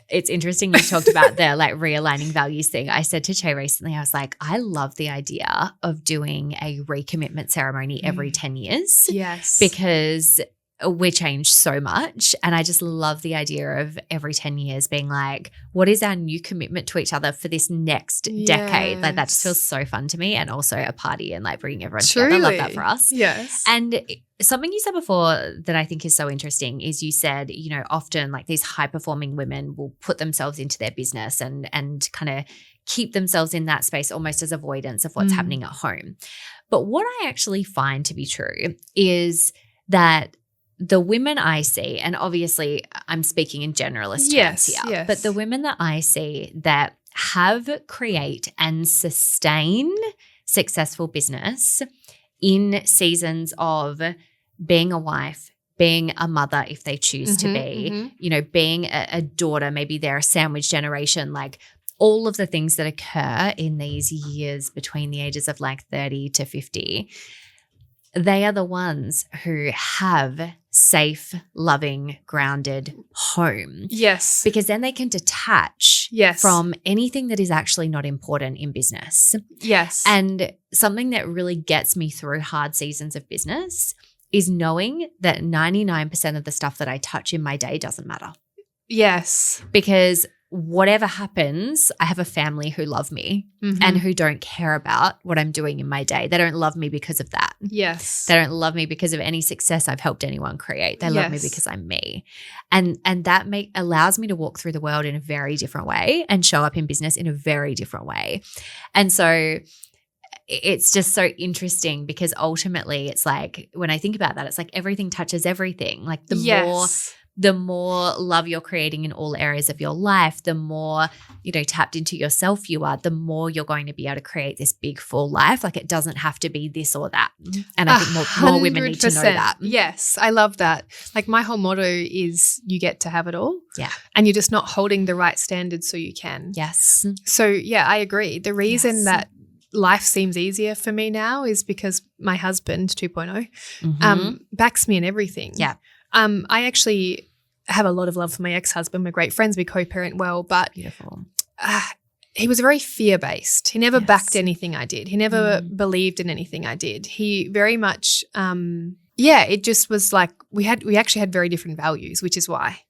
it's interesting you talked about the like realigning values thing. I said to Che recently, I was like, I love the idea of doing a recommitment ceremony every 10 years. Yes. Because we change so much, and I just love the idea of every 10 years being like, what is our new commitment to each other for this next decade? Like that just feels so fun to me, and also a party and like bringing everyone together. I love that for us. Yes. And something you said before that I think is so interesting is you said, you know, often like these high-performing women will put themselves into their business and kind of keep themselves in that space almost as avoidance of what's happening at home. But what I actually find to be true is that the women I see, and obviously I'm speaking in generalist terms here, but the women that I see that have, create and sustain successful business in seasons of being a wife, being a mother if they choose to be, you know, being a daughter, maybe they're a sandwich generation, like all of the things that occur in these years between the ages of like 30 to 50, they are the ones who have safe, loving, grounded home. Yes. Because then they can detach from anything that is actually not important in business. Yes. And something that really gets me through hard seasons of business is knowing that 99% of the stuff that I touch in my day doesn't matter. Yes. Because whatever happens, I have a family who love me and who don't care about what I'm doing in my day. They don't love me because of that. Yes. They don't love me because of any success I've helped anyone create. They love me because I'm me. And that allows me to walk through the world in a very different way and show up in business in a very different way. And so it's just so interesting because ultimately it's like when I think about that, it's like everything touches everything. Like the more love you're creating in all areas of your life, the more, you know, tapped into yourself you are, the more you're going to be able to create this big full life. Like it doesn't have to be this or that. And I think more women need to know that. Yes, I love that. Like my whole motto is you get to have it all. Yeah. And you're just not holding the right standards so you can. Yes. So yeah, I agree. The reason that life seems easier for me now is because my husband, 2.0, backs me in everything. Yeah. I actually have a lot of love for my ex-husband. We're great friends. We co-parent well, but he was very fear-based. He never backed anything I did. He never believed in anything I did. He very much, it just was like we actually had very different values, which is why.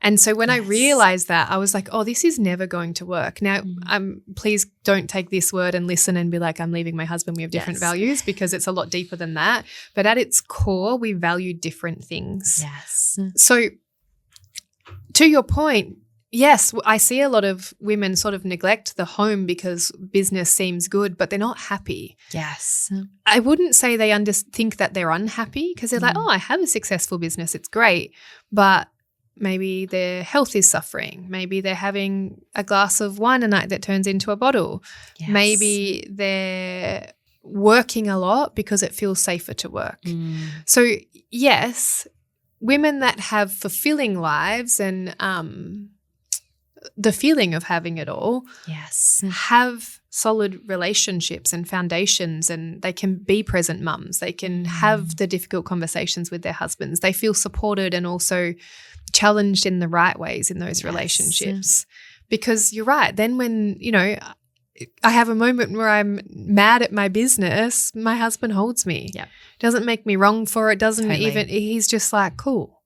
And so when I realized that, I was like, oh, this is never going to work. Now, please don't take this word and listen and be like, I'm leaving my husband. We have different values, because it's a lot deeper than that. But at its core, we value different things. Yes. So to your point, yes, I see a lot of women sort of neglect the home because business seems good, but they're not happy. Yes. I wouldn't say they think that they're unhappy, because they're like, oh, I have a successful business. It's great. But maybe their health is suffering. Maybe they're having a glass of wine a night that turns into a bottle. Yes. Maybe they're working a lot because it feels safer to work. So yes, women that have fulfilling lives and the feeling of having it all have solid relationships and foundations, and they can be present mums. They can have the difficult conversations with their husbands. They feel supported and also challenged in the right ways in those relationships. Because you're right, then when, you know, I have a moment where I'm mad at my business, my husband holds me. Yeah. Doesn't make me wrong for it. Doesn't Totally. even, he's just like, cool.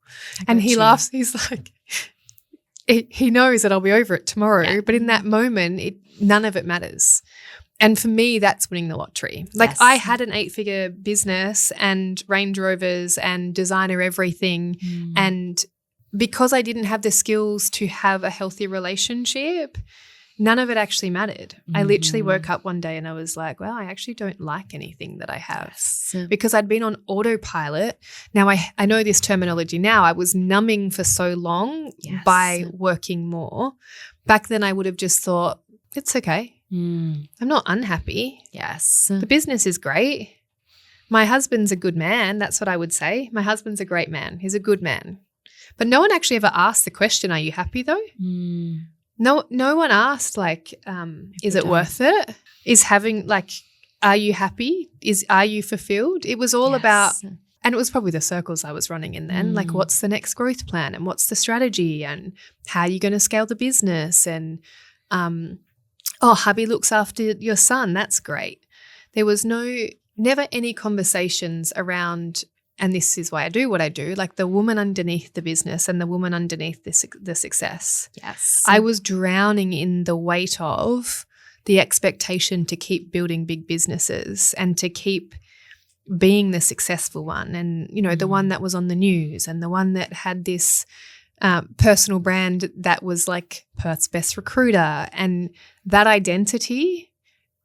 And he laughs. He's like, he knows that I'll be over it tomorrow. Yeah. But in that moment, none of it matters. And for me, that's winning the lottery. Like, yes. I had an 8-figure business and Range Rovers and designer everything. And because I didn't have the skills to have a healthy relationship, none of it actually mattered. I literally woke up one day and I was like, well, I actually don't like anything that I have. Yes. Because I'd been on autopilot. Now, I know this terminology now. I was numbing for so long by working more. Back then, I would have just thought, it's okay. I'm not unhappy. Yes. The business is great. My husband's a good man. That's what I would say. My husband's a great man. He's a good man. But no one actually ever asked the question, are you happy though? No one asked like, is it worth it? Is having like, are you happy? Are you fulfilled? It was all about, and it was probably the circles I was running in then, like what's the next growth plan and what's the strategy and how are you going to scale the business and, oh, hubby looks after your son. That's great. There was never any conversations around, and this is why I do what I do, like the woman underneath the business and the woman underneath the success. Yes. I was drowning in the weight of the expectation to keep building big businesses and to keep being the successful one and, you know, the one that was on the news and the one that had this personal brand that was like Perth's best recruiter, and that identity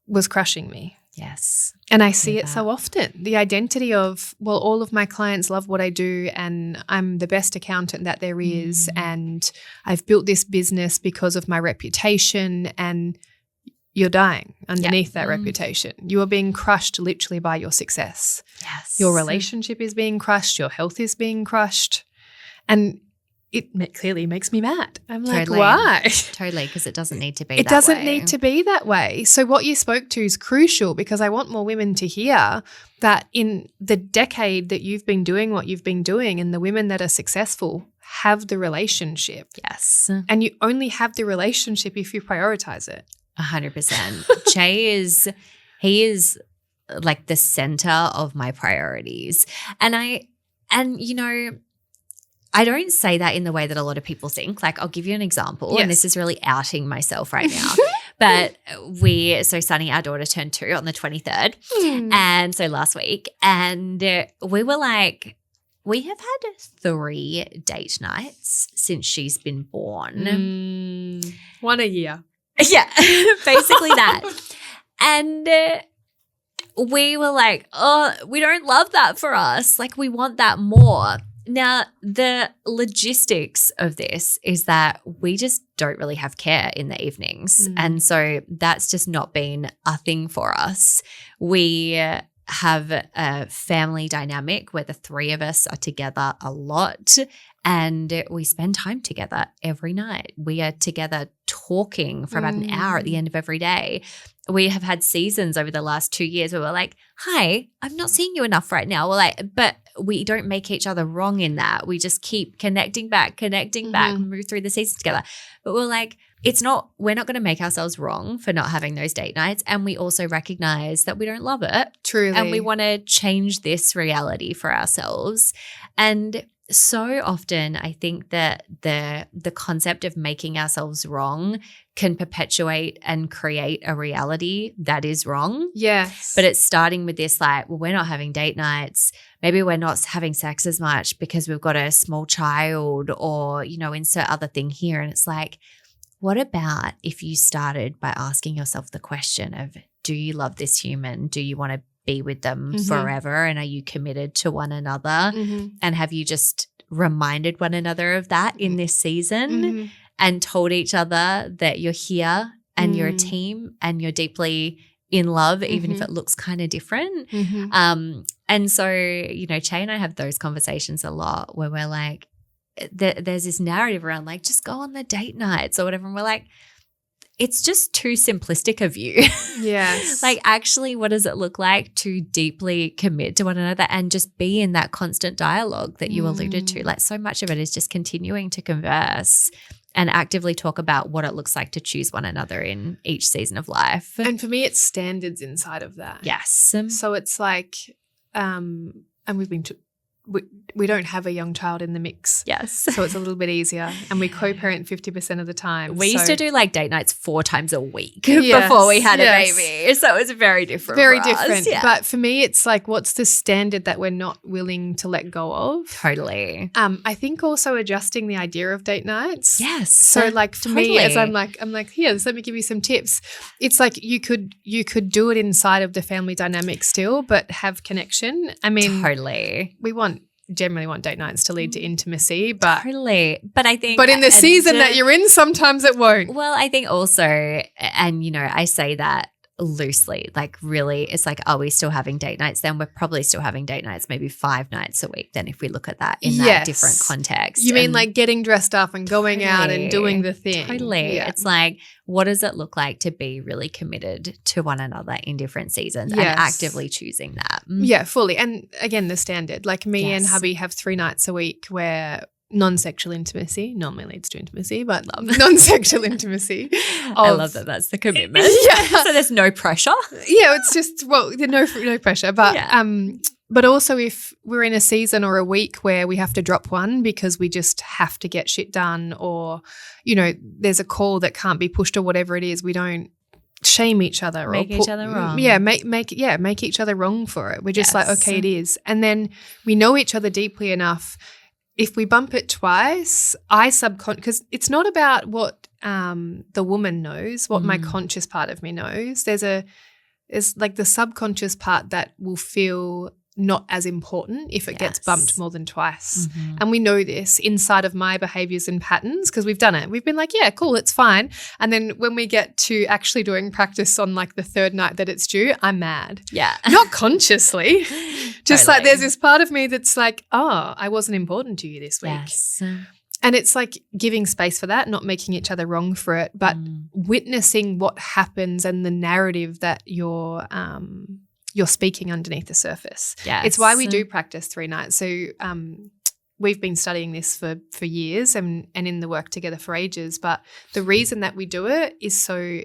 was crushing me. Yes. And I see it so often. The identity of, well, all of my clients love what I do and I'm the best accountant that there is and I've built this business because of my reputation, and you're dying underneath that reputation. You are being crushed literally by your success. Yes. Your relationship is being crushed. Your health is being crushed. And it clearly makes me mad. I'm like, why? Totally, because it doesn't need to be that way. It doesn't need to be that way. So what you spoke to is crucial, because I want more women to hear that in the decade that you've been doing what you've been doing, and the women that are successful have the relationship. Yes. And you only have the relationship if you prioritize it. 100%. Jay he is like the center of my priorities. And you know, I don't say that in the way that a lot of people think. Like, I'll give you an example, and this is really outing myself right now. But so Sunny, our daughter, turned 2 on the 23rd, and so last week, and we were like, we have had 3 date nights since she's been born. 1 a year. Yeah, basically that. And we were like, oh, we don't love that for us. Like, we want that more. Now, the logistics of this is that we just don't really have care in the evenings. And so that's just not been a thing for us. We have a family dynamic where the 3 of us are together a lot, and we spend time together every night. We are together talking for about an hour at the end of every day. We have had seasons over the last 2 years where we're like, hi, I'm not seeing you enough right now. We're like, but we don't make each other wrong in that. We just keep connecting back, move through the seasons together. But we're like, we're not going to make ourselves wrong for not having those date nights. And we also recognize that we don't love it. Truly. And we want to change this reality for ourselves. And so often I think that the concept of making ourselves wrong can perpetuate and create a reality that is wrong. Yes. But it's starting with this like, well, we're not having date nights. Maybe we're not having sex as much because we've got a small child, or, you know, insert other thing here. And it's like, what about if you started by asking yourself the question of, do you love this human? Do you want to be with them forever? And are you committed to one another? And have you just reminded one another of that in this season and told each other that you're here and you're a team and you're deeply in love, even if it looks kind of different? And so, you know, Che and I have those conversations a lot where we're like, there's this narrative around like, just go on the date nights or whatever. And we're like, it's just too simplistic of you. Yes. Like, actually, what does it look like to deeply commit to one another and just be in that constant dialogue that you alluded to? Like, so much of it is just continuing to converse and actively talk about what it looks like to choose one another in each season of life. And for me, it's standards inside of that. Yes. So it's like, and we've been we don't have a young child in the mix. Yes. So it's a little bit easier. And we co-parent 50% of the time. We used to do like date nights 4 times a week before we had a baby. So it was very different. Very for different. Us. Yeah. But for me, it's like, what's the standard that we're not willing to let go of? Totally. I think also adjusting the idea of date nights. Yes. So like for me, as I'm like, here, let me give you some tips. It's like you could do it inside of the family dynamic still, but have connection. I mean, totally. We generally want date nights to lead to intimacy, but totally. But I think, but in the season that you're in, sometimes it won't. Well, I think also, and you know, I say that loosely, like really, it's like, are we still having date nights? Then we're probably still having date nights, maybe 5 nights a week. Then if we look at that in that different context, you mean like getting dressed up and going out and doing the thing? Totally. Yeah. It's like, what does it look like to be really committed to one another in different seasons and actively choosing that? Yeah, fully. And again, the standard, like me and hubby have 3 nights a week where non-sexual intimacy normally leads to intimacy, but non-sexual intimacy. I love that that's the commitment. So there's no pressure. Yeah, it's just, no pressure. But but also if we're in a season or a week where we have to drop one because we just have to get shit done, or, you know, there's a call that can't be pushed or whatever it is, we don't shame each other make each other wrong. Yeah, make each other wrong for it. We're just like, okay, it is. And then we know each other deeply enough. If we bump it twice, because it's not about what the woman knows, what my conscious part of me knows. There's like the subconscious part that will feel not as important if it gets bumped more than twice. Mm-hmm. And we know this inside of my behaviors and patterns because we've done it. We've been like, yeah, cool, it's fine. And then when we get to actually doing practice on like the 3rd night that it's due, I'm mad. Yeah. Not consciously. Just like there's this part of me that's like, oh, I wasn't important to you this week. Yes. And it's like giving space for that, not making each other wrong for it, but witnessing what happens and the narrative that you're speaking underneath the surface. Yes. It's why we do practice 3 nights. So we've been studying this for years and in the work together for ages. But the reason that we do it is so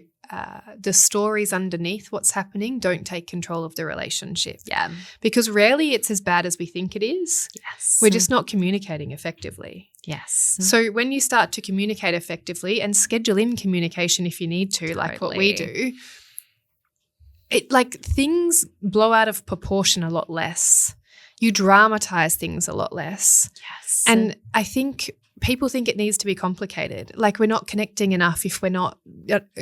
the stories underneath what's happening don't take control of the relationship. Yeah. Because rarely it's as bad as we think it is. Yes. We're just not communicating effectively. Yes. So when you start to communicate effectively and schedule in communication if you need to, like what we do, it like things blow out of proportion a lot less. You dramatize things a lot less. Yes. And I think people think it needs to be complicated. Like we're not connecting enough if we're not,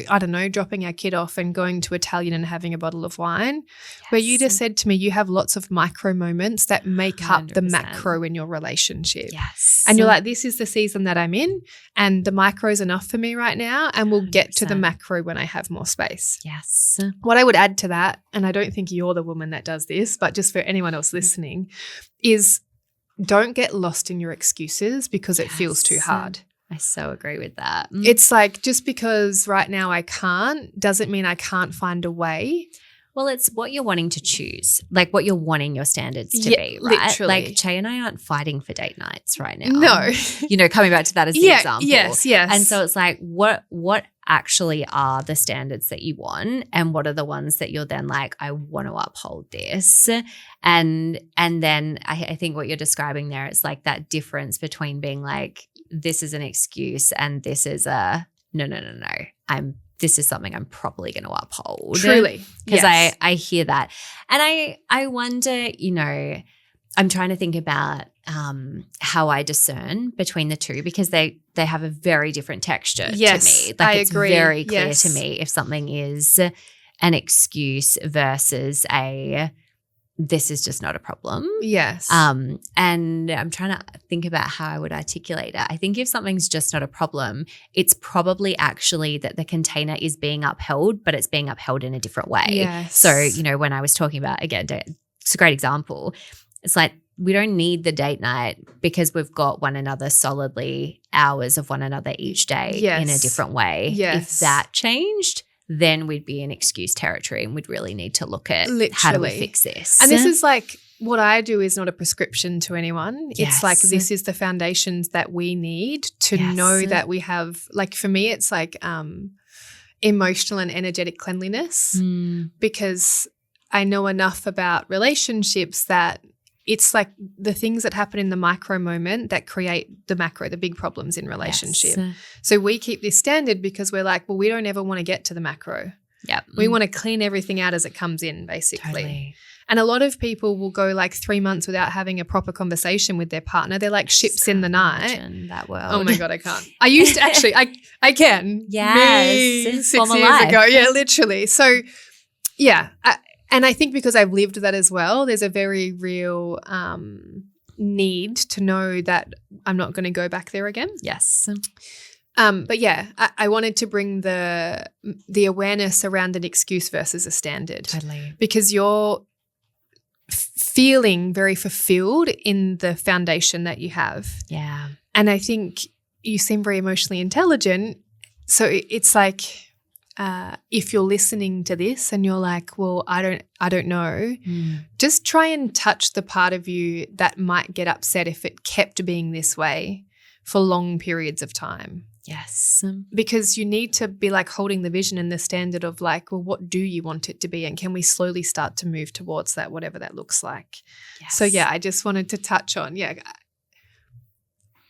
I don't know, dropping our kid off and going to Italian and having a bottle of wine. Yes. Where you just said to me, you have lots of micro moments that make 100%. Up the macro in your relationship. Yes. And you're like, this is the season that I'm in and the micro is enough for me right now and we'll 100%. Get to the macro when I have more space. Yes. What I would add to that, and I don't think you're the woman that does this, but just for anyone else listening, is don't get lost in your excuses because it feels too hard. I so agree with that. It's like just because right now I can't doesn't mean I can't find a way. Well, it's what you're wanting to choose, like what you're wanting your standards to be, right? Literally. Like Che and I aren't fighting for date nights right now. No. You know, coming back to that as the example. Yes. And so it's like what actually are the standards that you want and what are the ones that you're then like, I want to uphold this. And then I think what you're describing there is like that difference between being like, this is an excuse and this is a no. This is something I'm probably going to uphold. Truly. Because I hear that. And I wonder, you know, I'm trying to think about how I discern between the two because they have a very different texture to me. Like I it's agree. very clear to me if something is an excuse versus this is just not a problem. Yes. And I'm trying to think about how I would articulate it. I think if something's just not a problem, it's probably actually that the container is being upheld, but it's being upheld in a different way. Yes. So, you know, when I was talking about, again, it's a great example. It's like we don't need the date night because we've got one another solidly hours of one another each day in a different way. Yes. If that changed, then we'd be in excuse territory and we'd really need to look at Literally. how do we fix this. And this is like what I do is not a prescription to anyone. Yes. It's like, this is the foundations that we need to know that we have, like for me, it's like emotional and energetic cleanliness, because I know enough about relationships that it's like the things that happen in the micro moment that create the macro, the big problems in relationship. Yes. So we keep this standard because we're like, well, we don't ever want to get to the macro. Yep. We want to clean everything out as it comes in, basically. Totally. And a lot of people will go like 3 months without having a proper conversation with their partner. They're like ships in the night. That world. Oh my God, I can't. I used to actually, I can. Yes. 6 years ago. Yeah, literally. So yeah. And I think because I've lived that as well, there's a very real need to know that I'm not going to go back there again. Yes. But yeah, I wanted to bring the awareness around an excuse versus a standard. Totally. Because you're feeling very fulfilled in the foundation that you have. Yeah. And I think you seem very emotionally intelligent. So it's like if you're listening to this and you're like, well, I don't know, just try and touch the part of you that might get upset if it kept being this way for long periods of time. Yes. Because you need to be like holding the vision and the standard of like, well, what do you want it to be? And can we slowly start to move towards that, whatever that looks like? Yes. So yeah, I just wanted to touch on,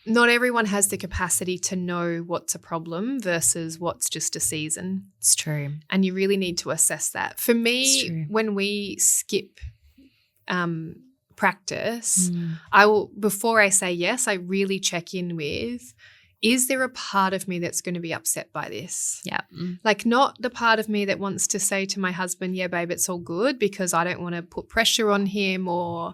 not everyone has the capacity to know what's a problem versus what's just a season. It's true. And you really need to assess that. For me, when we skip practice, before I say yes, I really check in with, is there a part of me that's going to be upset by this? Yeah. Like not the part of me that wants to say to my husband, yeah, babe, it's all good, because I don't want to put pressure on him or,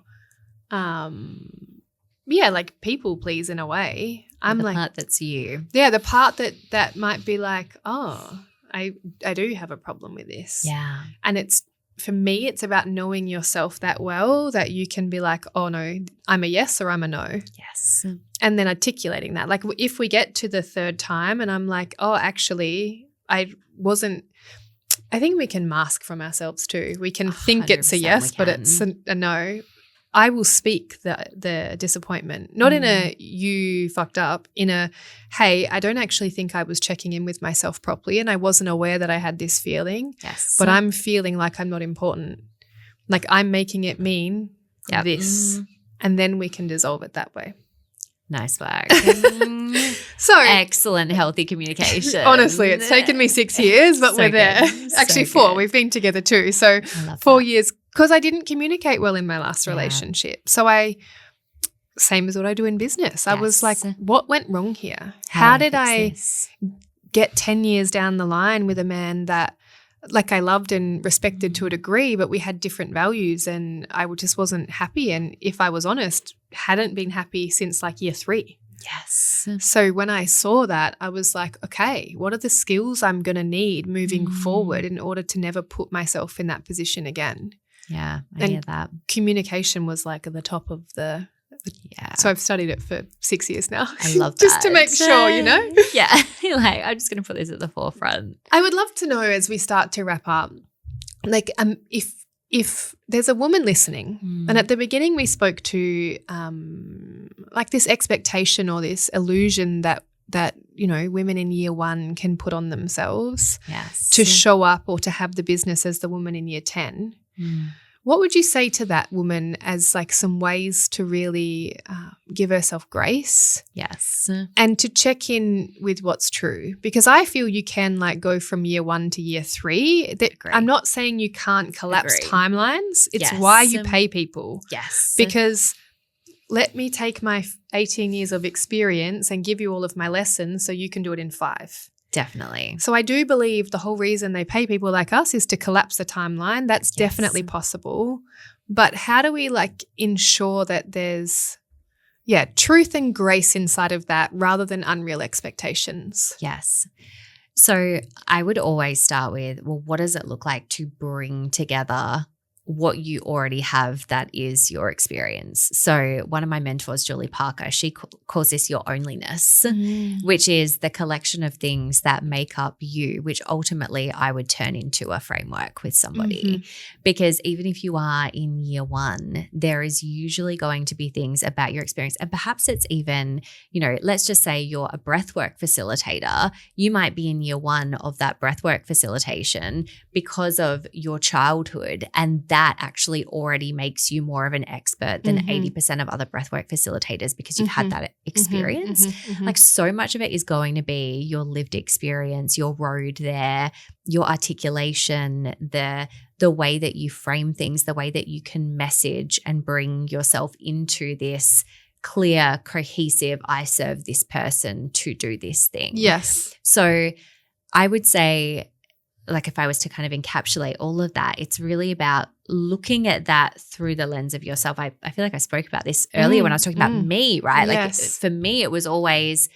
like people please in a way. I'm the like, part that's you. Yeah, the part that might be like, oh, I do have a problem with this. Yeah. And for me, it's about knowing yourself that well that you can be like, oh no, I'm a yes or I'm a no. Yes. And then articulating that. Like if we get to the third time and I'm like, oh, actually, I think we can mask from ourselves too. We can think it's a yes, but it's a no. I will speak the disappointment, not in a you fucked up, in a, hey, I don't actually think I was checking in with myself properly and I wasn't aware that I had this feeling. Yes. But I'm feeling like I'm not important. Like I'm making it mean this. And then we can dissolve it that way. Nice work. So excellent, healthy communication. Honestly, it's taken me 6 years, but we're there. Actually, 4. We've been together too. So 4 years, because I didn't communicate well in my last relationship. So same as what I do in business. I was like, what went wrong here? How did I get 10 years down the line with a man that like I loved and respected to a degree, but we had different values and I just wasn't happy. And if I was honest, hadn't been happy since like year 3. Yes. So when I saw that, I was like, okay, what are the skills I'm going to need moving forward in order to never put myself in that position again? Yeah, I hear that. Communication was like at the top of the So I've studied it for 6 years now. I love that. Just to make sure, Yeah. Like, I'm just going to put this at the forefront. I would love to know as we start to wrap up, like if there's a woman listening and at the beginning we spoke to like this expectation or this illusion that women in year 1 can put on themselves to show up or to have the business as the woman in year 10. What would you say to that woman as like some ways to really give herself grace? Yes. And to check in with what's true? Because I feel you can like go from year 1 to year 3. I'm not saying you can't collapse timelines. It's why you pay people. Yes. Because let me take my 18 years of experience and give you all of my lessons so you can do it in 5. Definitely. So I do believe the whole reason they pay people like us is to collapse the timeline. That's definitely possible. But how do we like ensure that there's truth and grace inside of that rather than unreal expectations? Yes. So I would always start with, well, what does it look like to bring together what you already have that is your experience. So one of my mentors, Julie Parker, she calls this your onlyness, which is the collection of things that make up you, which ultimately I would turn into a framework with somebody. Because even if you are in year one, there is usually going to be things about your experience. And perhaps it's even, let's just say you're a breathwork facilitator. You might be in year one of that breathwork facilitation because of your childhood, and that actually already makes you more of an expert than 80% of other breathwork facilitators because you've had that experience. Like so much of it is going to be your lived experience, your road there, your articulation, the way that you frame things, the way that you can message and bring yourself into this clear, cohesive, I serve this person to do this thing. Yes. So I would say, like if I was to kind of encapsulate all of that, it's really about looking at that through the lens of yourself. I feel like I spoke about this earlier when I was talking about me, right? Like for me, it was always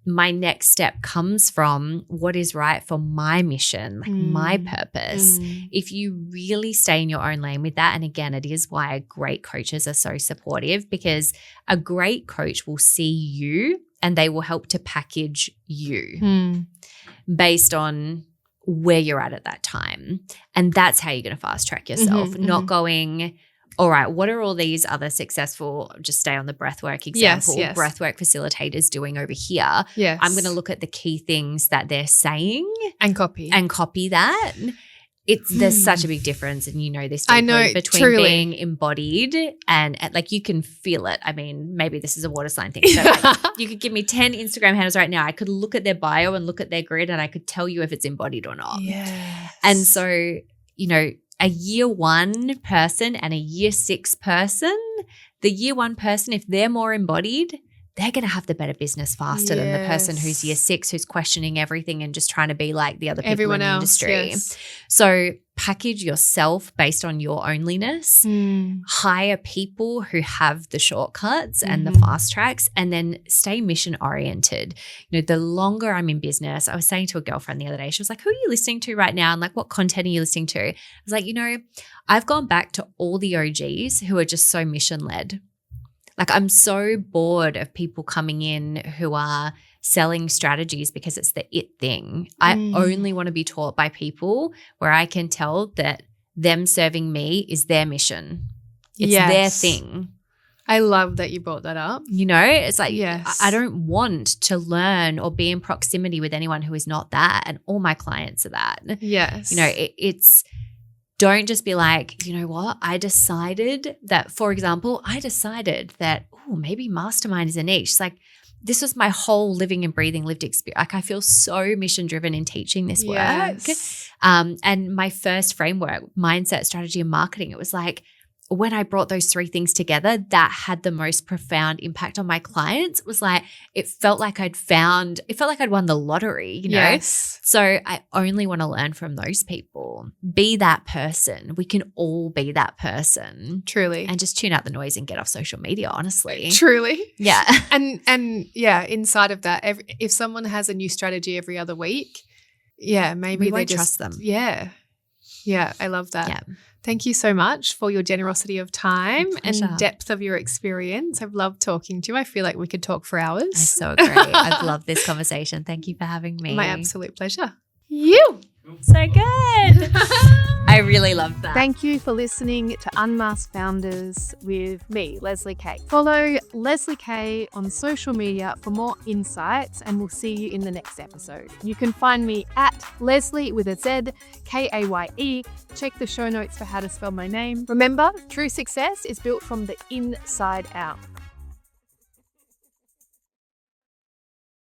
my next step comes from what is right for my mission, like my purpose. If you really stay in your own lane with that, and again, it is why great coaches are so supportive, because a great coach will see you and they will help to package you based on where you're at that time. And that's how you're going to fast track yourself, not going, all right, what are all these other successful, just stay on the breathwork example, breathwork facilitators doing over here? Yes. I'm going to look at the key things that they're saying and copy that. There's such a big difference, and you know this deeply, I know, between truly. being embodied and like you can feel it. I mean, maybe this is a water sign thing. So like, you could give me 10 Instagram handles right now. I could look at their bio and look at their grid and I could tell you if it's embodied or not. Yes. And so, a year one person and a year 6 person, the year one person, if they're more embodied, they're going to have the better business faster than the person who's year 6, who's questioning everything and just trying to be like the other people Everyone in the else, industry. yes. So package yourself based on your onlyness, hire people who have the shortcuts and the fast tracks, and then stay mission oriented. The longer I'm in business, I was saying to a girlfriend the other day, she was like, who are you listening to right now? And like, what content are you listening to? I was like, I've gone back to all the OGs who are just so mission led. Like I'm so bored of people coming in who are selling strategies because it's the it thing. I only want to be taught by people where I can tell that them serving me is their mission. It's their thing. I love that you brought that up. It's like I don't want to learn or be in proximity with anyone who is not that, and all my clients are that. Yes. It's don't just be like, you know what, I decided that, for example, maybe Mastermind is a niche. It's like, this was my whole living and breathing lived experience. Like I feel so mission driven in teaching this work. And my first framework, mindset, strategy, and marketing, it was like, when I brought those 3 things together, that had the most profound impact on my clients. It was like, it felt like I'd won the lottery, Yes. So I only want to learn from those people. Be that person. We can all be that person. Truly. And just tune out the noise and get off social media, honestly. Truly. Yeah. And inside of that, if someone has a new strategy every other week, maybe we they won't just trust them. Yeah. Yeah, I love that. Yeah. Thank you so much for your generosity of time and depth of your experience. I've loved talking to you. I feel like we could talk for hours. I so agree. I've loved this conversation. Thank you for having me. My absolute pleasure. So good. I really love that. Thank you for listening to Unmasked Founders with me, Leslie Kay. Follow Leslie Kay on social media for more insights, and we'll see you in the next episode. You can find me at Leslie with a Z, Kaye. Check the show notes for how to spell my name. Remember, true success is built from the inside out.